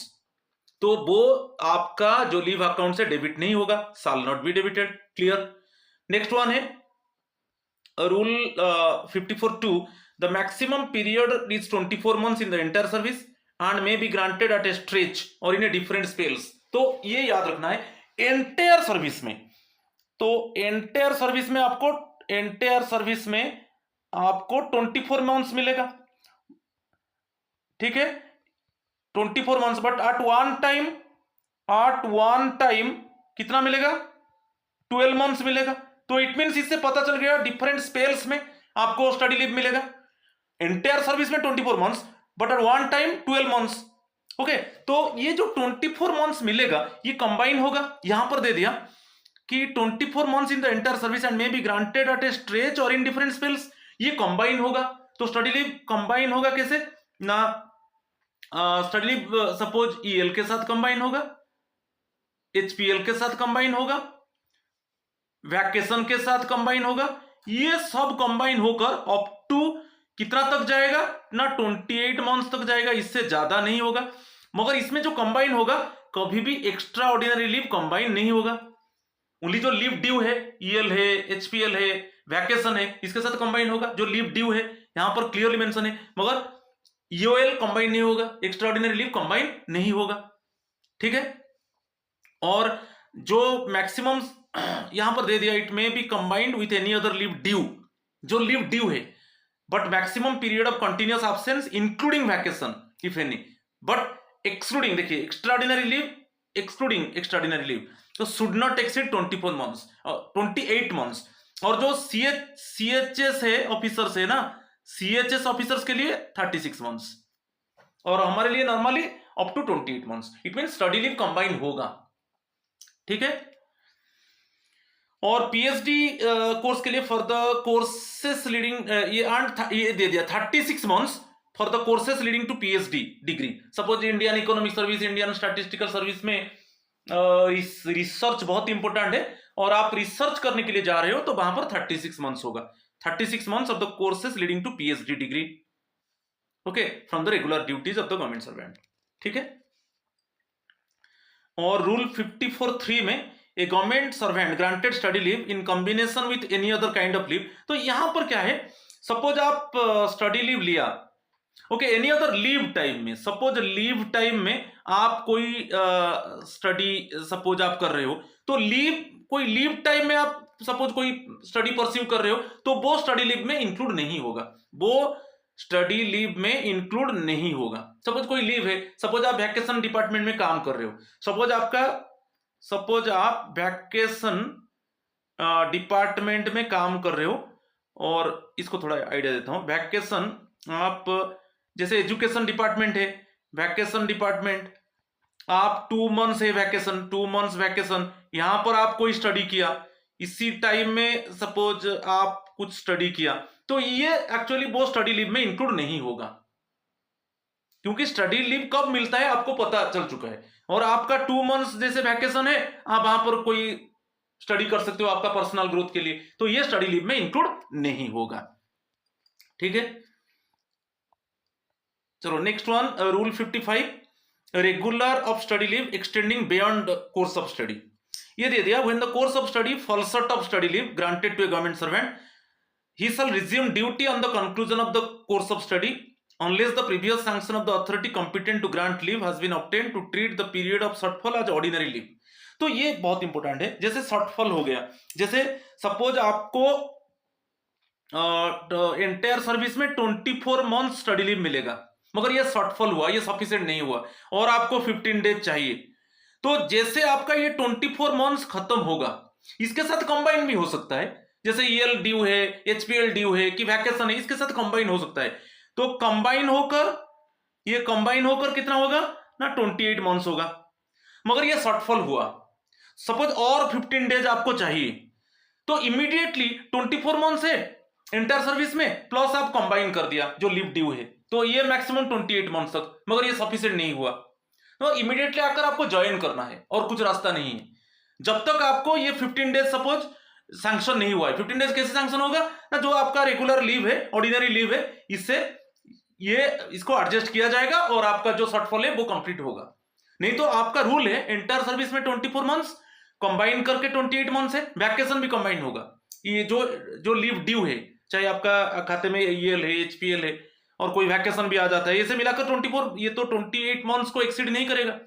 तो वो आपका जो लीव अकाउंट से डेबिट नहीं होगा, shall not be debited. Clear. Next one है rule 54(2), the maximum period is 24 months in the entire service and may be granted at a stretch और इन ए डिफरेंट स्पेल्स। तो ये याद रखना है एंटायर सर्विस में, तो एंटायर सर्विस में आपको 24 months मिलेगा। ठीक है, 24 months, but at one time कितना मिलेगा, 12 months मिलेगा। तो इट मींस इससे पता चल गया डिफरेंट स्पेल्स में आपको स्टडी लीव मिलेगा। एंटायर सर्विस में 24 months, but at one time 12 months। Okay, तो ये जो 24 months मिलेगा ये कंबाइन होगा, यहां पर दे दिया कि 24 months in the entire service and may be granted at a stretch और इन डिफरेंट स्पेल्स, ये कंबाइन होगा। तो स्टडी लीव कंबाइन होगा कैसे ना, स्टडी लीव सपोज ईएल के साथ कंबाइन होगा, एचपीएल के साथ कंबाइन होगा, वैकेशन के साथ कंबाइन होगा, ये सब कंबाइन होकर अप टू कितना तक जाएगा ना, 28 months तक जाएगा, इससे ज्यादा नहीं होगा। मगर इसमें जो कंबाइन होगा, कभी भी एक्स्ट्रा ऑर्डिनरी लीव कंबाइन नहीं होगा। ओनली जो लीव ड्यू है, ईएल है, एचपीएल है, वैकेशन है, इसके साथ कंबाइन होगा। जो लीव ड्यू है यहां पर क्लियरली मेंशन है, मगर ईओएल कंबाइन नहीं होगा, एक्स्ट्रा ऑर्डिनरी लीव कंबाइन नहीं होगा। ठीक है, और जो मैक्सिमम यहां पर दे दिया, it may be combined with any other leave due, जो लीव ड्यू है, but maximum period of continuous absence including vacation if any, but excluding, देखिए extraordinary leave, excluding extraordinary leave, तो should not exceed 24 months, 28 months. और जो सीएचएस है ऑफिसर्स है ना, सीएचएस ऑफिसर्स के लिए 36 मंथ्स, और हमारे लिए normally up to 28 months. It mean study leave combine होगा। ठीक है, और पीएचडी कोर्स के लिए फॉर द कोर्सेस लीडिंग, ये दे दिया 36 months for the courses leading to PhD degree. Suppose Indian economic service, Indian statistical service में रिसर्च बहुत इंपॉर्टेंट है, और आप रिसर्च करने के लिए जा रहे हो, तो वहां पर 36 मंथ्स होगा। 36 months of the courses leading to PhD degree, okay, from the regular duties of the government servant. ठीक है, और रूल 54(3) में a government servant granted study leave in combination with any other kind of leave. तो यहां पर क्या है, सपोज आप स्टडी लीव लिया, okay, any other leave time में, सपोज लीव टाइम में आप कोई स्टडी सपोज आप कर रहे हो, तो लीव, कोई लीव टाइम में आप सपोज कोई स्टडी परस्यू कर रहे हो, तो वो स्टडी लीव में इंक्लूड नहीं होगा, वो स्टडी लीव में इंक्लूड नहीं होगा। सपोज कोई लीव है, सपोज आप वैकेशन डिपार्टमेंट में काम कर रहे हो, सपोज आप वैकेशन डिपार्टमेंट में काम कर रहे हो, और इसको थोड़ा आइडिया देता हूं। वैकेशन, आप जैसे एजुकेशन डिपार्टमेंट है, वैकेशन डिपार्टमेंट, आप 2 मंथ्स है वैकेशन, 2 मंथ्स वैकेशन, यहां पर आप कोई स्टडी किया, इसी टाइम में सपोज आप कुछ स्टडी किया, तो ये एक्चुअली वो स्टडी लीव में इंक्लूड नहीं होगा, क्योंकि स्टडी लीव कब मिलता है आपको पता चल चुका है। और आपका 2 मंथ्स जैसे वैकेशन है, आप वहां पर कोई स्टडी कर सकते हो आपका पर्सनल ग्रोथ के लिए, तो ये स्टडी लीव में इंक्लूड नहीं होगा। ठीक है, चलो next one, rule 55, regular of study leave extending beyond course of study. ये दे दिया, when the course of study falls short of study leave granted to a government servant, he shall resume duty on the conclusion of the course of study unless the previous sanction of the authority competent to grant leave has been obtained to treat the period of shortfall as ordinary leave। तो ये बहुत इंपॉर्टेंट है। जैसे शॉर्टफॉल हो गया, जैसे सपोज आपको एंटायर सर्विस में 24 मंथ स्टडी लीव मिलेगा, मगर ये शॉर्टफॉल हुआ, ये सफिशिएंट नहीं हुआ, और आपको 15 डेज चाहिए, तो जैसे आपका ये 24 मंथ्स खत्म होगा, इसके साथ कंबाइन भी हो सकता है, जैसे ईएल ड्यू है, एचपीएल ड्यू है, कि वैकेशन है, इसके साथ कंबाइन हो सकता है। तो कंबाइन होकर कितना होगा ना, 28 मंथ्स होगा, मगर ये शॉर्टफॉल हुआ, सपोज और 15 डेज आपको चाहिए, तो इमीडिएटली 24 मंथ्स है एंटायर सर्विस में, प्लस आप कंबाइन कर दिया जो लीव ड्यू है, तो ये मैक्सिमम 28 मंथ्स तक, मगर ये सफिशिएंट नहीं हुआ, तो इमीडिएटली आकर आपको ज्वाइन करना है, और कुछ रास्ता नहीं है जब तक आपको ये 15 डेज सपोज सैंक्शन नहीं हुआ है। 15 डेज कैसे सैंक्शन होगा ना, जो आपका रेगुलर लीव है, ऑर्डिनरी लीव है, इससे इसको एडजस्ट किया जाएगा, और आपका जो शॉर्टफॉल है वो कंप्लीट होगा। नहीं तो आपका रूल है एंटायर सर्विस में 24 मंथ्स, कंबाइन करके 28 मंथ्स है, वैकेशन भी कंबाइन होगा। ये जो लीव ड्यू है, चाहे आपका खाते में ईएल है, एचपीएल है, और कोई वैकेशन भी आ जाता है, इसे मिलाकर 24, ये तो 28 मंथ्स को एक्सीड नहीं करेगा।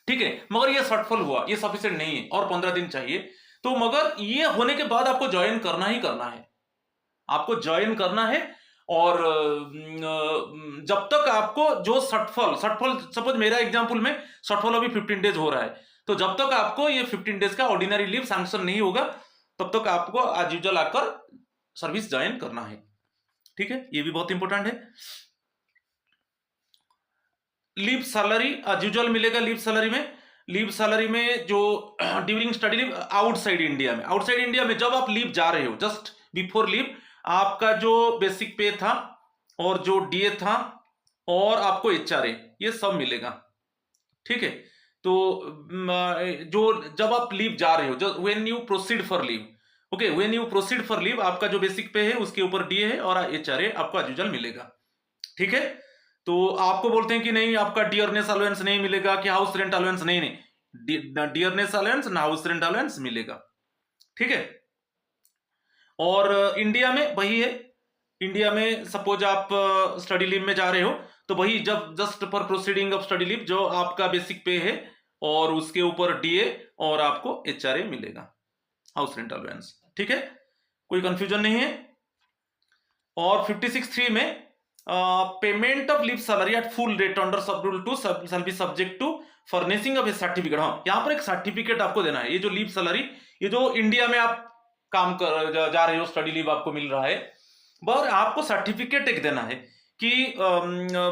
ठीक है, मगर ये शॉर्टफॉल हुआ, ये सफिशिएंट नहीं है, और 15 दिन चाहिए, तो मगर ये होने के बाद आपको ज्वाइन करना ही करना है, आपको ज्वाइन करना है। और जब तक आपको जो शॉर्टफॉल सपोज मेरा एग्जांपल में शॉर्टफॉल अभी 15 डेज हो रहा है, तो जब तक आपको ये 15 डेज का ऑर्डिनरी लीव सैंक्शन नहीं होगा, तब तक आपको एज यूजुअल आकर सर्विस ज्वाइन करना है। ठीक है, ये भी बहुत इंपॉर्टेंट है। लीव सैलरी एज यूजुअल मिलेगा। लीव सैलरी में जो during study leave outside India में जब आप लीव जा रहे हो, जस्ट बिफोर लीव आपका जो बेसिक पे था, और जो डीए था, और आपको एचआरए, ये सब मिलेगा। ठीक है, तो जो जब आप लीव जा रहे हो, when you proceed for leave, okay, when you proceed for leave, आपका जो बेसिक पे है उसके ऊपर डीए है, और एचआरए आपको एज यूजुअल मिलेगा। ठीक है, तो आपको बोलते हैं कि नहीं आपका डियरनेस अलाउंस नहीं मिलेगा, कि हाउस रेंट अलाउंस, नहीं नहीं, डियरनेस अलाउंस ना हाउस रेंट अलाउंस मिलेगा, ठीक है। और इंडिया में वही है, इंडिया में सपोज आप स्टडी लीव में जा रहे हो तो वही जब just for proceeding of study leave जो आपका बेसिक पे है और उसके ऊपर डीए और आपको एचआरए मिलेगा, हाउस रेंट अलाउंस, ठीक है, कोई कंफ्यूजन नहीं है। और 56(3) में payment of leave salary at full rate under sub rule 2 shall be subject to furnishing of a certificate. हाँ, यहाँ पर एक सर्टिफिकेट आपको देना है। ये जो लीव सैलरी, ये जो इंडिया में आप काम कर जा रहे हो, स्टडी लीव आपको मिल रहा है, पर आपको सर्टिफिकेट एक देना है कि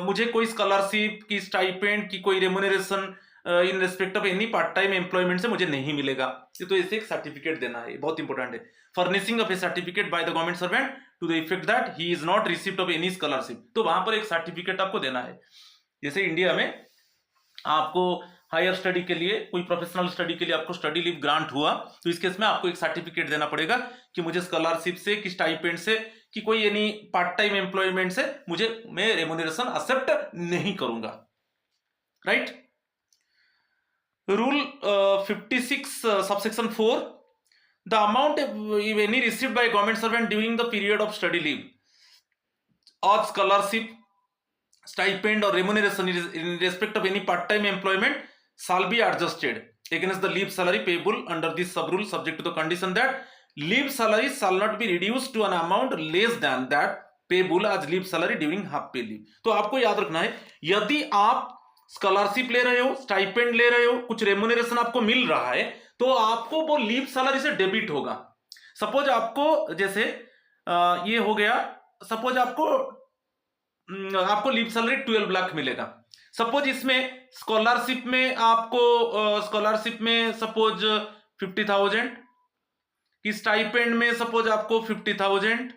मुझे कोई स्कॉलरशिप की, स्टाइपेंड की, कोई remuneration in respect of any part time employment से मुझे नहीं मिलेगा। तो इसे एक सर्टिफिकेट देना है, बहुत इंपॉर्टेंट है। Furnishing of a certificate by the government servant to the effect that he is not received of any scholarship. तो वहां पर एक सर्टिफिकेट आपको देना है। जैसे इंडिया में आपको हायर स्टडी के लिए, कोई प्रोफेशनल स्टडी के लिए आपको स्टडी लीव ग्रांट हुआ, तो इस केस में आपको एक सर्टिफिकेट देना पड़ेगा कि मुझे स्कॉलरशिप से, कि स्टाइपेंड से, कि कोई यानी पार्ट टाइम एम्प्लॉयमेंट से मैं रेम्यूनरेशन एक्सेप्ट नहीं करूंगा, right. Rule 56 subsection 4, the amount if any received by a government servant during the period of study leave or scholarship, stipend or remuneration in respect of any part-time employment shall be adjusted against the leave salary payable under this sub-rule, subject to the condition that leave salary shall not be reduced to an amount less than that payable as leave salary during half pay leave। तो आपको याद रखना है, यदि आप स्कॉलरशिप ले रहे हो, स्टाइपेंड ले रहे हो, कुछ रेम्यूनरेशन आपको मिल रहा है, तो आपको वो लीव सैलरी से डेबिट होगा। सपोज आपको जैसे ये हो गया, सपोज आपको लीव सैलरी 12 लाख मिलेगा। सपोज इसमें स्कॉलरशिप में आपको स्कॉलरशिप में सपोज 50,000 की, स्टाइपेंड में सपोज आपको 50,000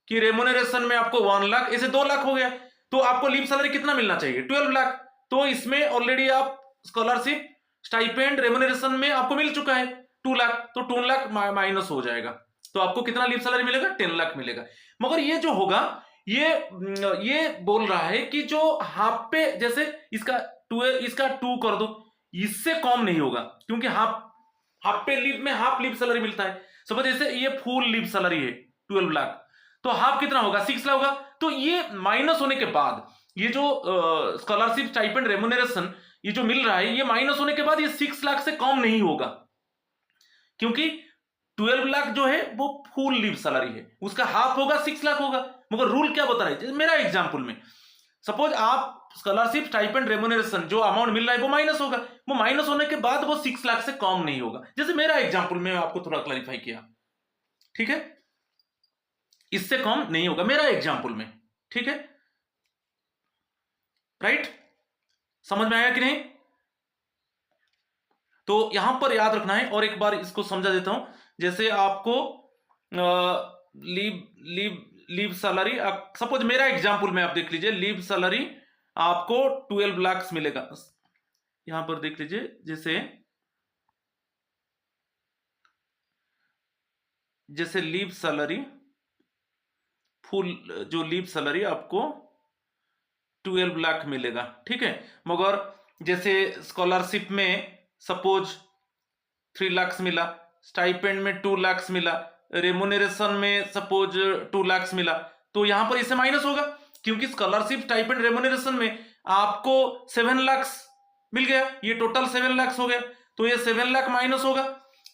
की, रेम्यूनरेशन में आपको 1 लाख, ऐसे 2 लाख हो गया। तो आपको लीव सैलरी कितना मिलना चाहिए? 12 लाख। तो इसमें ऑलरेडी आप स्कॉलरशिप, स्टाइपेंड, रेम्यूनरेशन में आपको मिल चुका है 2 लाख, तो 2 लाख माइनस हो जाएगा, तो आपको कितना लीव सैलरी मिलेगा? 10 लाख मिलेगा। मगर ये जो होगा, ये बोल रहा है कि जो हाफ पे, जैसे इसका 2 कर दो, इससे कम नहीं होगा, क्योंकि हाफ पे लीव में हाफ लीव सैलरी मिलता है। समझ, जैसे ये फुल लीव सैलरी है 12 लाख, तो हाफ कितना होगा? 6 लाख होगा। तो ये माइनस होने के बाद, ये जो स्कॉलरशिप, स्टाइपेंड, रेम्यूनरेशन ये जो मिल रहा है, ये माइनस होने के बाद ये 6 लाख से कम नहीं होगा, क्योंकि 12 लाख जो है वो फुल लीव सैलरी है, उसका हाफ होगा, 6 लाख होगा। मगर रूल क्या बता रहा है? मेरा एग्जांपल में सपोज आप स्कॉलरशिप, स्टाइपेंड, रेम्यूनरेशन जो अमाउंट मिल रहा है वो माइनस होगा, वो माइनस होने के बाद वो 6 लाख से कम नहीं होगा। जैसे मेरा एग्जांपल में आपको थोड़ा क्लैरिफाई किया, ठीक है, इससे कम नहीं होगा मेरा एग्जांपल में, ठीक है, राइट। समझ में आया कि नहीं? तो यहां पर याद रखना है, और एक बार इसको समझा देता हूं। जैसे आपको लीव सैलरी, सपोज मेरा एग्जांपल में आप देख लीजिए, लीव सैलरी आपको 12 लाख मिलेगा। यहां पर देख लीजिए, जैसे लीव सैलरी, फुल जो लीव सैलरी आपको 12 लाख मिलेगा, ठीक है। मगर जैसे स्कॉलरशिप में सपोज 3 लाख मिला, स्टाइपेंड में 2 लाख मिला, रेम्यूनरेशन में सपोज 2 लाख मिला, तो यहां पर इससे माइनस होगा, क्योंकि स्कॉलरशिप, स्टाइपेंड, रेम्यूनरेशन में आपको 7 लाख मिल गया, ये टोटल 7 लाख हो गया, तो ये 7 लाख माइनस होगा।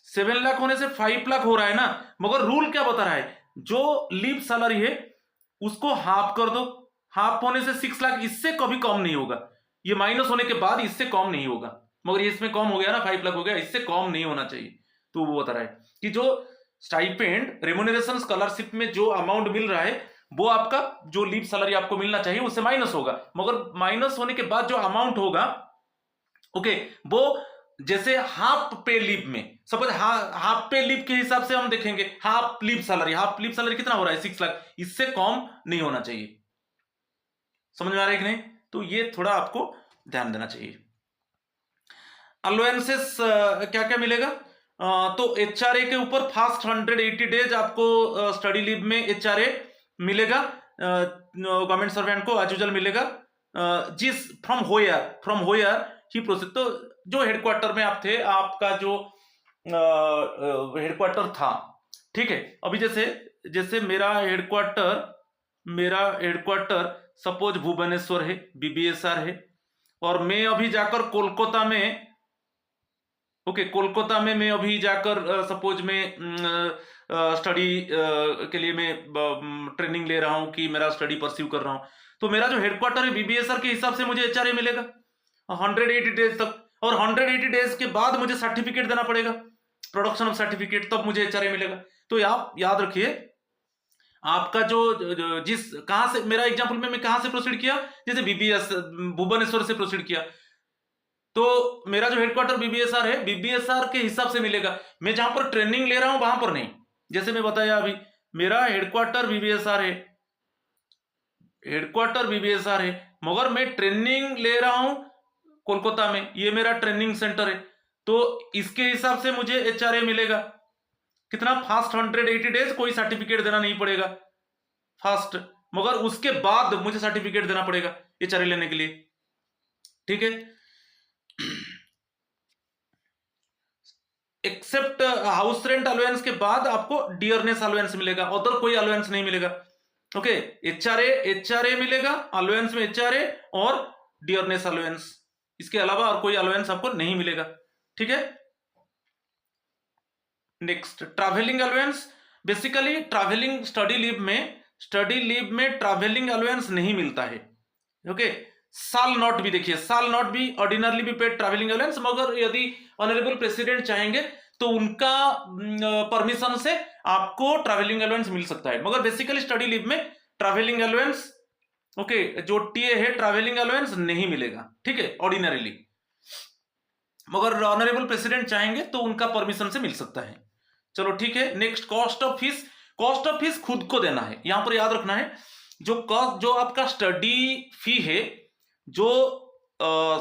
7 लाख होने से 5 लाख हो रहा है ना। मगर रूल क्या बता रहा है? जो लीव सैलरी है उसको हाफ कर दो, हाफ होने से 6 लाख, इससे कभी कम नहीं होगा, ये माइनस होने के बाद इससे कम नहीं होगा। मगर ये इसमें कम हो गया ना, 5 लाख हो गया, इससे कम नहीं होना चाहिए। तो वो बता रहा है कि जो स्टाइपेंड, रेम्यूनरेशन, स्कॉलरशिप में जो अमाउंट मिल रहा है वो आपका जो लीव सैलरी आपको मिलना चाहिए उससे माइनस होगा। मगर माइनस होने के बाद जो अमाउंट होगा, ओके, वो जैसे हाफ पे लीव में, सपोज हाफ पे लीव के हिसाब से हम देखेंगे, हाफ लीव सैलरी कितना हो रहा है? 6 लाख, इससे कम नहीं होना चाहिए। समझ में आ रहा है कि नहीं? तो ये थोड़ा आपको ध्यान देना चाहिए। अलाउंसेस क्या क्या मिलेगा? तो एचआरए के ऊपर फर्स्ट 180 डेज आपको स्टडी लीव में एचआरए मिलेगा, गवर्नमेंट सर्वेंट को एज यूजुअल मिलेगा। जिस फ्रॉम होयर ही प्रोसीड, तो जो हेडक्वार्टर में आप थे, आपका जो हेडक्वार्टर था, ठीक है। अभी जैसे जैसे मेरा हेडक्वार्टर सपोज भुवनेश्वर है, बीबीएसआर है, और मैं अभी जाकर कोलकाता में, ओके, कोलकाता में मैं अभी जाकर सपोज मैं स्टडी के लिए मैं ट्रेनिंग ले रहा हूं कि मेरा स्टडी परस्यू कर रहा हूं, तो मेरा जो हेडक्वार्टर है बीबीएसआर के हिसाब से मुझे एचआरए मिलेगा 180 डेज तक, और 180 डेज के बाद मुझे सर्टिफिकेट देना पड़ेगा, प्रोडक्शन ऑफ सर्टिफिकेट, तब मुझे एचआरए मिलेगा। तो आप याद रखिए, आपका जिस कहां से, मेरा एग्जांपल में मैं कहां से प्रोसीड किया, जैसे बीबीएस भुवनेश्वर से प्रोसीड किया, तो मेरा जो हेडक्वार्टर बीबीएसआर है, बीबीएसआर के हिसाब से मिलेगा। मैं जहां पर ट्रेनिंग ले रहा हूं वहां पर नहीं, जैसे मैं बताया अभी, मेरा हेडक्वार्टर बीबीएसआर है, मगर मैं ट्रेनिंग ले रहा हूं कोलकाता में, ये मेरा ट्रेनिंग सेंटर है, तो इसके हिसाब से मुझे एचआरए मिलेगा कितना, फास्ट 180 डेज, कोई सर्टिफिकेट देना नहीं पड़ेगा फास्ट, मगर उसके बाद मुझे सर्टिफिकेट देना पड़ेगा एचआरए लेने के लिए, ठीक है। एक्सेप्ट हाउस रेंट अलाउंस के बाद आपको डियरनेस अलाउंस मिलेगा, अदर कोई अलाउंस नहीं मिलेगा, ओके। एचआरए मिलेगा, अलाउंस में एचआरए और डियरनेस अलाउंस, इसके अलावा और कोई अलाउंस आपको नहीं मिलेगा, ठीक है। Next, travelling allowance. Basically travelling study leave में ट्रैवलिंग अलाउंस नहीं मिलता है, ओके। साल नॉट भी, देखिए साल नॉट भी ऑर्डिनरली भी पेड ट्रैवलिंग अलाउंस, मगर यदि ऑनरेबल प्रेसिडेंट चाहेंगे तो उनका परमिशन से आपको ट्रैवलिंग अलाउंस मिल सकता है, मगर बेसिकली स्टडी लीव में ट्रैवलिंग अलाउंस, ओके, जो टीए है ट्रैवलिंग अलाउंस नहीं मिलेगा, ठीक है, ऑर्डिनरीली, मगर ऑनरेबल प्रेसिडेंट चाहेंगे तो उनका परमिशन से मिल सकता है। चलो ठीक है। नेक्स्ट, कॉस्ट ऑफ फीस खुद को देना है, यहां पर याद रखना है, जो आपका स्टडी फी है, जो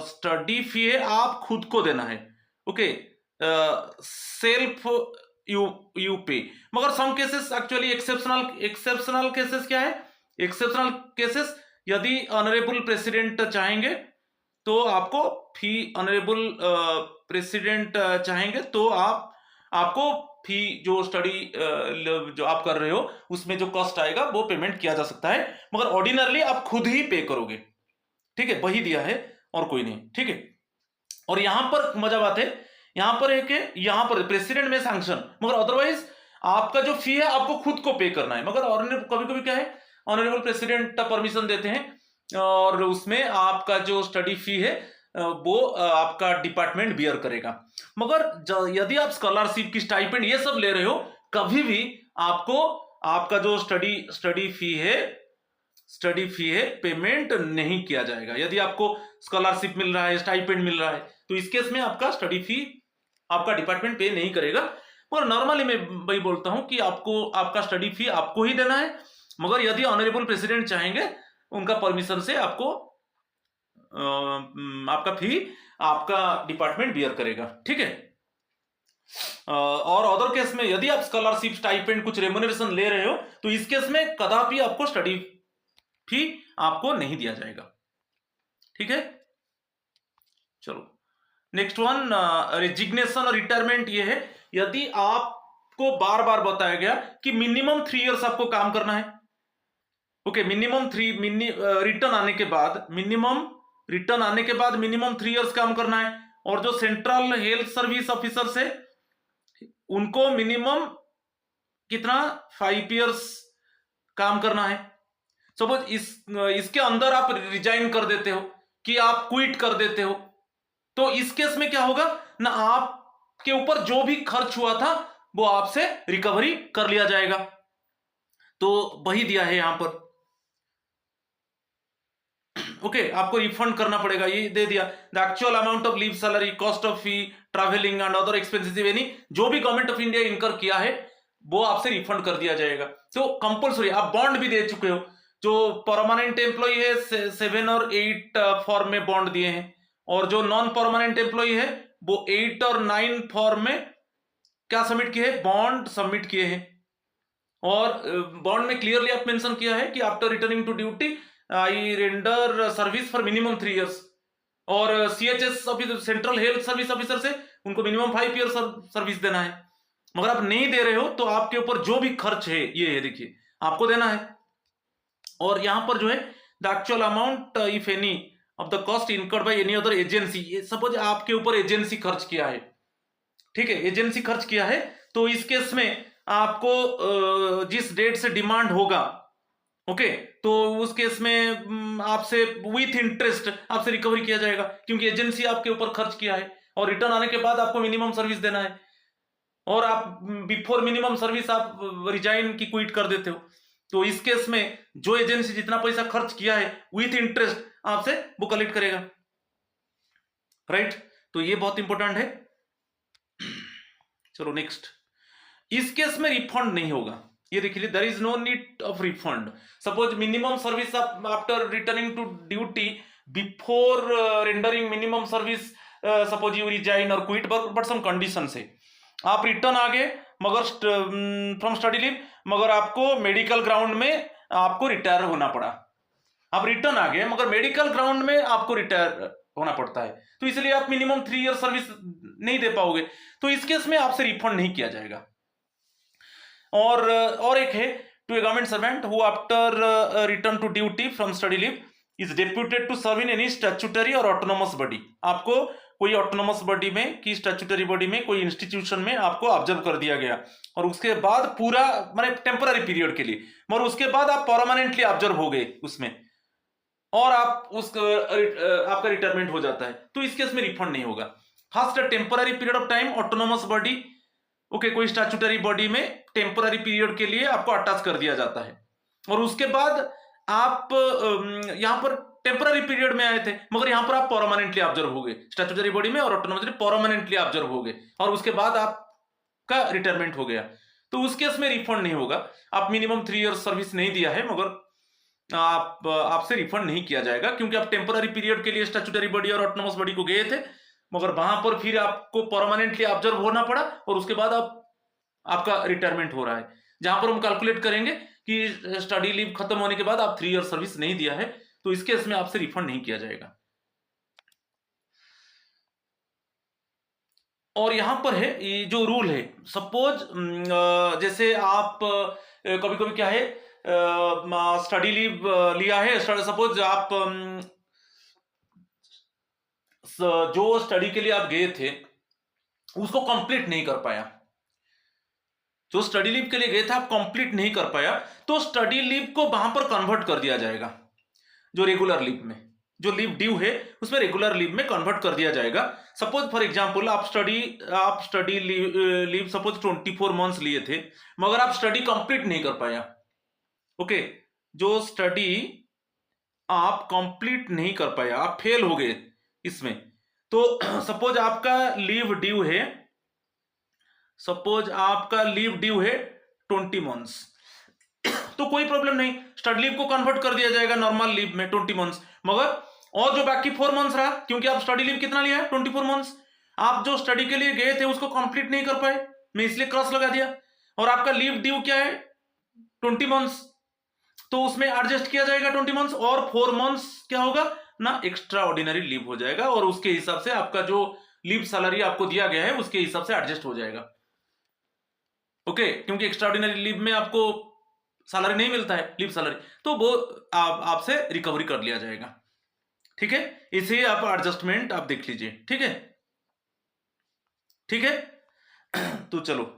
स्टडी फी है आप खुद को देना है, ओके, सेल्फ यू पे, मगर some cases actually exceptional cases क्या है, एक्सेप्शनल केसेस यदि ऑनरेबल प्रेसिडेंट चाहेंगे तो आपको फी, ऑनरेबल प्रेसिडेंट चाहेंगे तो आपको फी, जो स्टडी जो आप कर रहे हो उसमें जो कॉस्ट आएगा वो पेमेंट किया जा सकता है, मगर ऑर्डिनरली आप खुद ही पे करोगे, ठीक है, वही दिया है और कोई नहीं, ठीक है। और यहां पर मजा बात है, यहां पर एक है, यहां पर प्रेसिडेंट में सैंक्शन, मगर अदरवाइज आपका जो फी है आपको खुद को पे करना है, मगर कभी कभी क्या है, ऑनरेबल प्रेसिडेंट परमिशन देते हैं और उसमें आपका जो स्टडी फी है वो आपका डिपार्टमेंट बियर करेगा, मगर यदि आप स्कॉलरशिप की स्टाइपेंड ये सब ले रहे हो, कभी भी आपको आपका जो स्टडी फी है पेमेंट नहीं किया जाएगा। यदि आपको स्कॉलरशिप मिल रहा है, स्टाइपेंड मिल रहा है, तो इस केस में आपका स्टडी फी आपका डिपार्टमेंट पे नहीं करेगा, और नॉर्मली मैं वही बोलता हूं कि आपको आपका स्टडी फी आपको ही देना है, मगर यदि ऑनरेबल प्रेसिडेंट चाहेंगे उनका परमिशन से आपको आपका फी आपका डिपार्टमेंट बियर करेगा, ठीक है। और अदर केस में यदि आप स्कॉलरशिप, स्टाइपेंड, कुछ रेम्युनरेशन ले रहे हो, तो इस केस में कदापि आपको स्टडी फी आपको नहीं दिया जाएगा, ठीक है। चलो नेक्स्ट वन, रेजिग्नेशन और रिटायरमेंट। ये है, यदि आपको बार बार बताया गया कि मिनिमम 3 इयर्स आपको काम करना है, ओके, रिटर्न आने के बाद मिनिमम 3 इयर्स काम करना है, और जो सेंट्रल हेल्थ सर्विस ऑफिसर है उनको मिनिमम कितना 5 इयर्स काम करना है। सपोज इसके अंदर आप रिजाइन कर देते हो कि आप क्विट कर देते हो, तो इस केस में क्या होगा ना, आपके ऊपर जो भी खर्च हुआ था वो आपसे रिकवरी कर लिया जाएगा, तो वही दिया है यहां पर, ओके, आपको रिफंड करना पड़ेगा, ये दे दिया, the actual amount of leave, salary, cost of fee, travelling and other expenses यानी जो भी गवर्नमेंट ऑफ इंडिया इनकर किया है वो आपसे रिफंड कर दिया जाएगा। तो कंपल्सरी आप बॉन्ड भी दे चुके हो, जो परमानेंट एम्प्लॉय है 7 और 8 फॉर्म में बॉन्ड दिए हैं, और जो नॉन परमानेंट एम्प्लॉय है वो 8 और 9 फॉर्म में क्या सबमिट किए हैं, बॉन्ड सबमिट किए हैं, और बॉन्ड में क्लियरली आप मेंशन किया है कि after returning to duty I render service for minimum 3 years, और CHS officer, central health service officer से उनको मिनिमम 5 years सर्विस देना है। मगर आप नहीं दे रहे हो तो आपके ऊपर जो भी खर्च है ये है, देखिए आपको देना है। और यहां पर जो है the actual amount if any of the cost incurred by any other agency, suppose आपके ऊपर एजेंसी खर्च किया है, ठीक है, एजेंसी खर्च किया है, तो इस केस में आपको जिस डेट से डिमांड होगा, ओके, तो उस केस में आपसे विथ इंटरेस्ट आपसे रिकवरी किया जाएगा, क्योंकि एजेंसी आपके ऊपर खर्च किया है और रिटर्न आने के बाद आपको मिनिमम सर्विस देना है, और आप बिफोर मिनिमम सर्विस आप रिजाइन की क्विट कर देते हो, तो इस केस में जो एजेंसी जितना पैसा खर्च किया है विथ इंटरेस्ट आपसे वो कलेक्ट करेगा, राइट। तो ये बहुत इंपॉर्टेंट है। चलो नेक्स्ट, इस केस में रिफंड नहीं होगा, ये देखिए there is no need of refund. Suppose minimum service after returning to duty before rendering minimum service, suppose you resign और क्विट, बट सम कंडीशन से आप रिटर्न आ गए मगर फ्रॉम स्टडी लीव, मगर आपको मेडिकल ग्राउंड में आपको रिटायर होना पड़ा। आप रिटर्न आ गए मगर मेडिकल ग्राउंड में आपको रिटायर होना पड़ता है, तो इसलिए आप मिनिमम 3 year सर्विस नहीं दे पाओगे, तो इस केस में आपसे रिफंड नहीं किया जाएगा। और एक है to a government servant who after return to duty from study leave is deputed to serve in any statutory और ऑटोनोमस बॉडी, आपको कोई ऑटोनोमस बॉडी में कि स्टैट्यूटरी बॉडी में कोई इंस्टीट्यूशन में आपको ऑब्जर्व कर दिया गया, और उसके बाद पूरा माने टेम्पररी पीरियड के लिए, मगर उसके बाद आप परमानेंटली ऑब्जर्व हो गए उसमें और आप आपका रिटायरमेंट हो जाता है, तो इस केस में रिफंड नहीं होगा। First temporary period of time autonomous body, okay, कोई स्टैट्यूटरी बॉडी में टेम्पररी पीरियड के लिए आपको अटैच कर दिया जाता है, और उसके बाद आप यहां पर टेम्पररी पीरियड में आए थे मगर यहां पर आप परमानेंटली ऑब्जर्व हो गए स्टैट्यूटरी बॉडी में और ऑटोनोमस परमानेंटली ऑब्जर्व हो गए, और उसके बाद आपका रिटायरमेंट हो गया, तो उस केस में रिफंड नहीं होगा। आप मिनिमम 3 years सर्विस नहीं दिया है मगर आपसे रिफंड नहीं किया जाएगा, क्योंकि आप टेम्पररी पीरियड के लिए स्टैट्यूटरी बॉडी और ऑटोनोमस बॉडी को गए थे, मगर वहां पर फिर आपको परमानेंटली ऑब्जर्व होना पड़ा और उसके बाद आपका रिटायरमेंट हो रहा है, जहां पर हम कैलकुलेट करेंगे कि स्टडी लीव खत्म होने के बाद आप 3 years सर्विस नहीं दिया है, तो इस केस में आपसे रिफंड नहीं किया जाएगा। और यहां पर है ये जो रूल है, सपोज जैसे आप कभी कभी क्या है स्टडी लीव लिया है, सपोज आप जो स्टडी के लिए आप गए थे उसको कंप्लीट नहीं कर पाया, जो स्टडी लीव के लिए गए थे आप कंप्लीट नहीं कर पाया, तो स्टडी लीव को वहां पर कन्वर्ट कर दिया जाएगा, जो रेगुलर लीव में जो लीव ड्यू है उसमें रेगुलर लीव में कन्वर्ट कर दिया जाएगा। सपोज फॉर एग्जांपल आप स्टडी लीव सपोज 24 months लिए थे मगर आप स्टडी कंप्लीट नहीं कर पाया, ओके, जो स्टडी आप कंप्लीट नहीं कर पाया, आप फेल हो गए इसमें, तो सपोज आपका लीव ड्यू है, सपोज आपका लीव ड्यू है 20 months, तो कोई प्रॉब्लम नहीं, स्टडी लीव को कन्वर्ट कर दिया जाएगा नॉर्मल लीव में 20 months, मगर और जो बाकी 4 months रहा, क्योंकि आप स्टडी लीव कितना लिया है 24 months, आप जो स्टडी के लिए गए थे उसको कंप्लीट नहीं कर पाए, मैं इसलिए क्रॉस लगा दिया, और आपका लीव ड्यू क्या है 20 months, तो उसमें एडजस्ट किया जाएगा 20 months, और 4 months क्या होगा ना एक्स्ट्रा ऑर्डिनरी लीव हो जाएगा, और उसके हिसाब से आपका जो लीव सैलरी आपको दिया गया है उसके हिसाब से एडजस्ट हो जाएगा, ओके, क्योंकि एक्स्ट्रा ऑर्डिनरी लीव में आपको सैलरी नहीं मिलता है, लीव सैलरी, तो वो आपसे रिकवरी कर लिया जाएगा, ठीक है। इसे आप एडजस्टमेंट आप देख लीजिए, ठीक है, ठीक है। तो चलो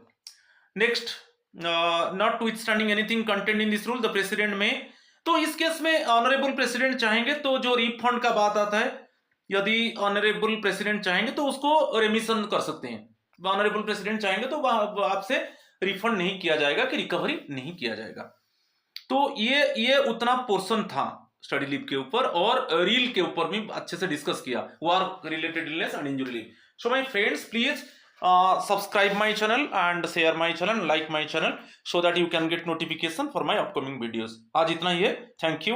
next, not with standing anything content in this rule the president में, तो इस केस में ऑनरेबल प्रेसिडेंट चाहेंगे तो जो रिफंड का बात आता है, यदि ऑनरेबल प्रेसिडेंट चाहेंगे तो उसको रेमिशन कर सकते हैं, ऑनरेबल प्रेसिडेंट चाहेंगे तो आपसे रिफंड नहीं किया जाएगा कि रिकवरी नहीं किया जाएगा। तो ये उतना पोर्शन था स्टडी लीव के ऊपर, और रील के ऊपर भी अच्छे से डिस्कस किया, work related illness and injury leave. So my friends, please subscribe my channel and share my channel, like my channel so that you can get notification for my upcoming videos। आज इतना ही है, थैंक यू।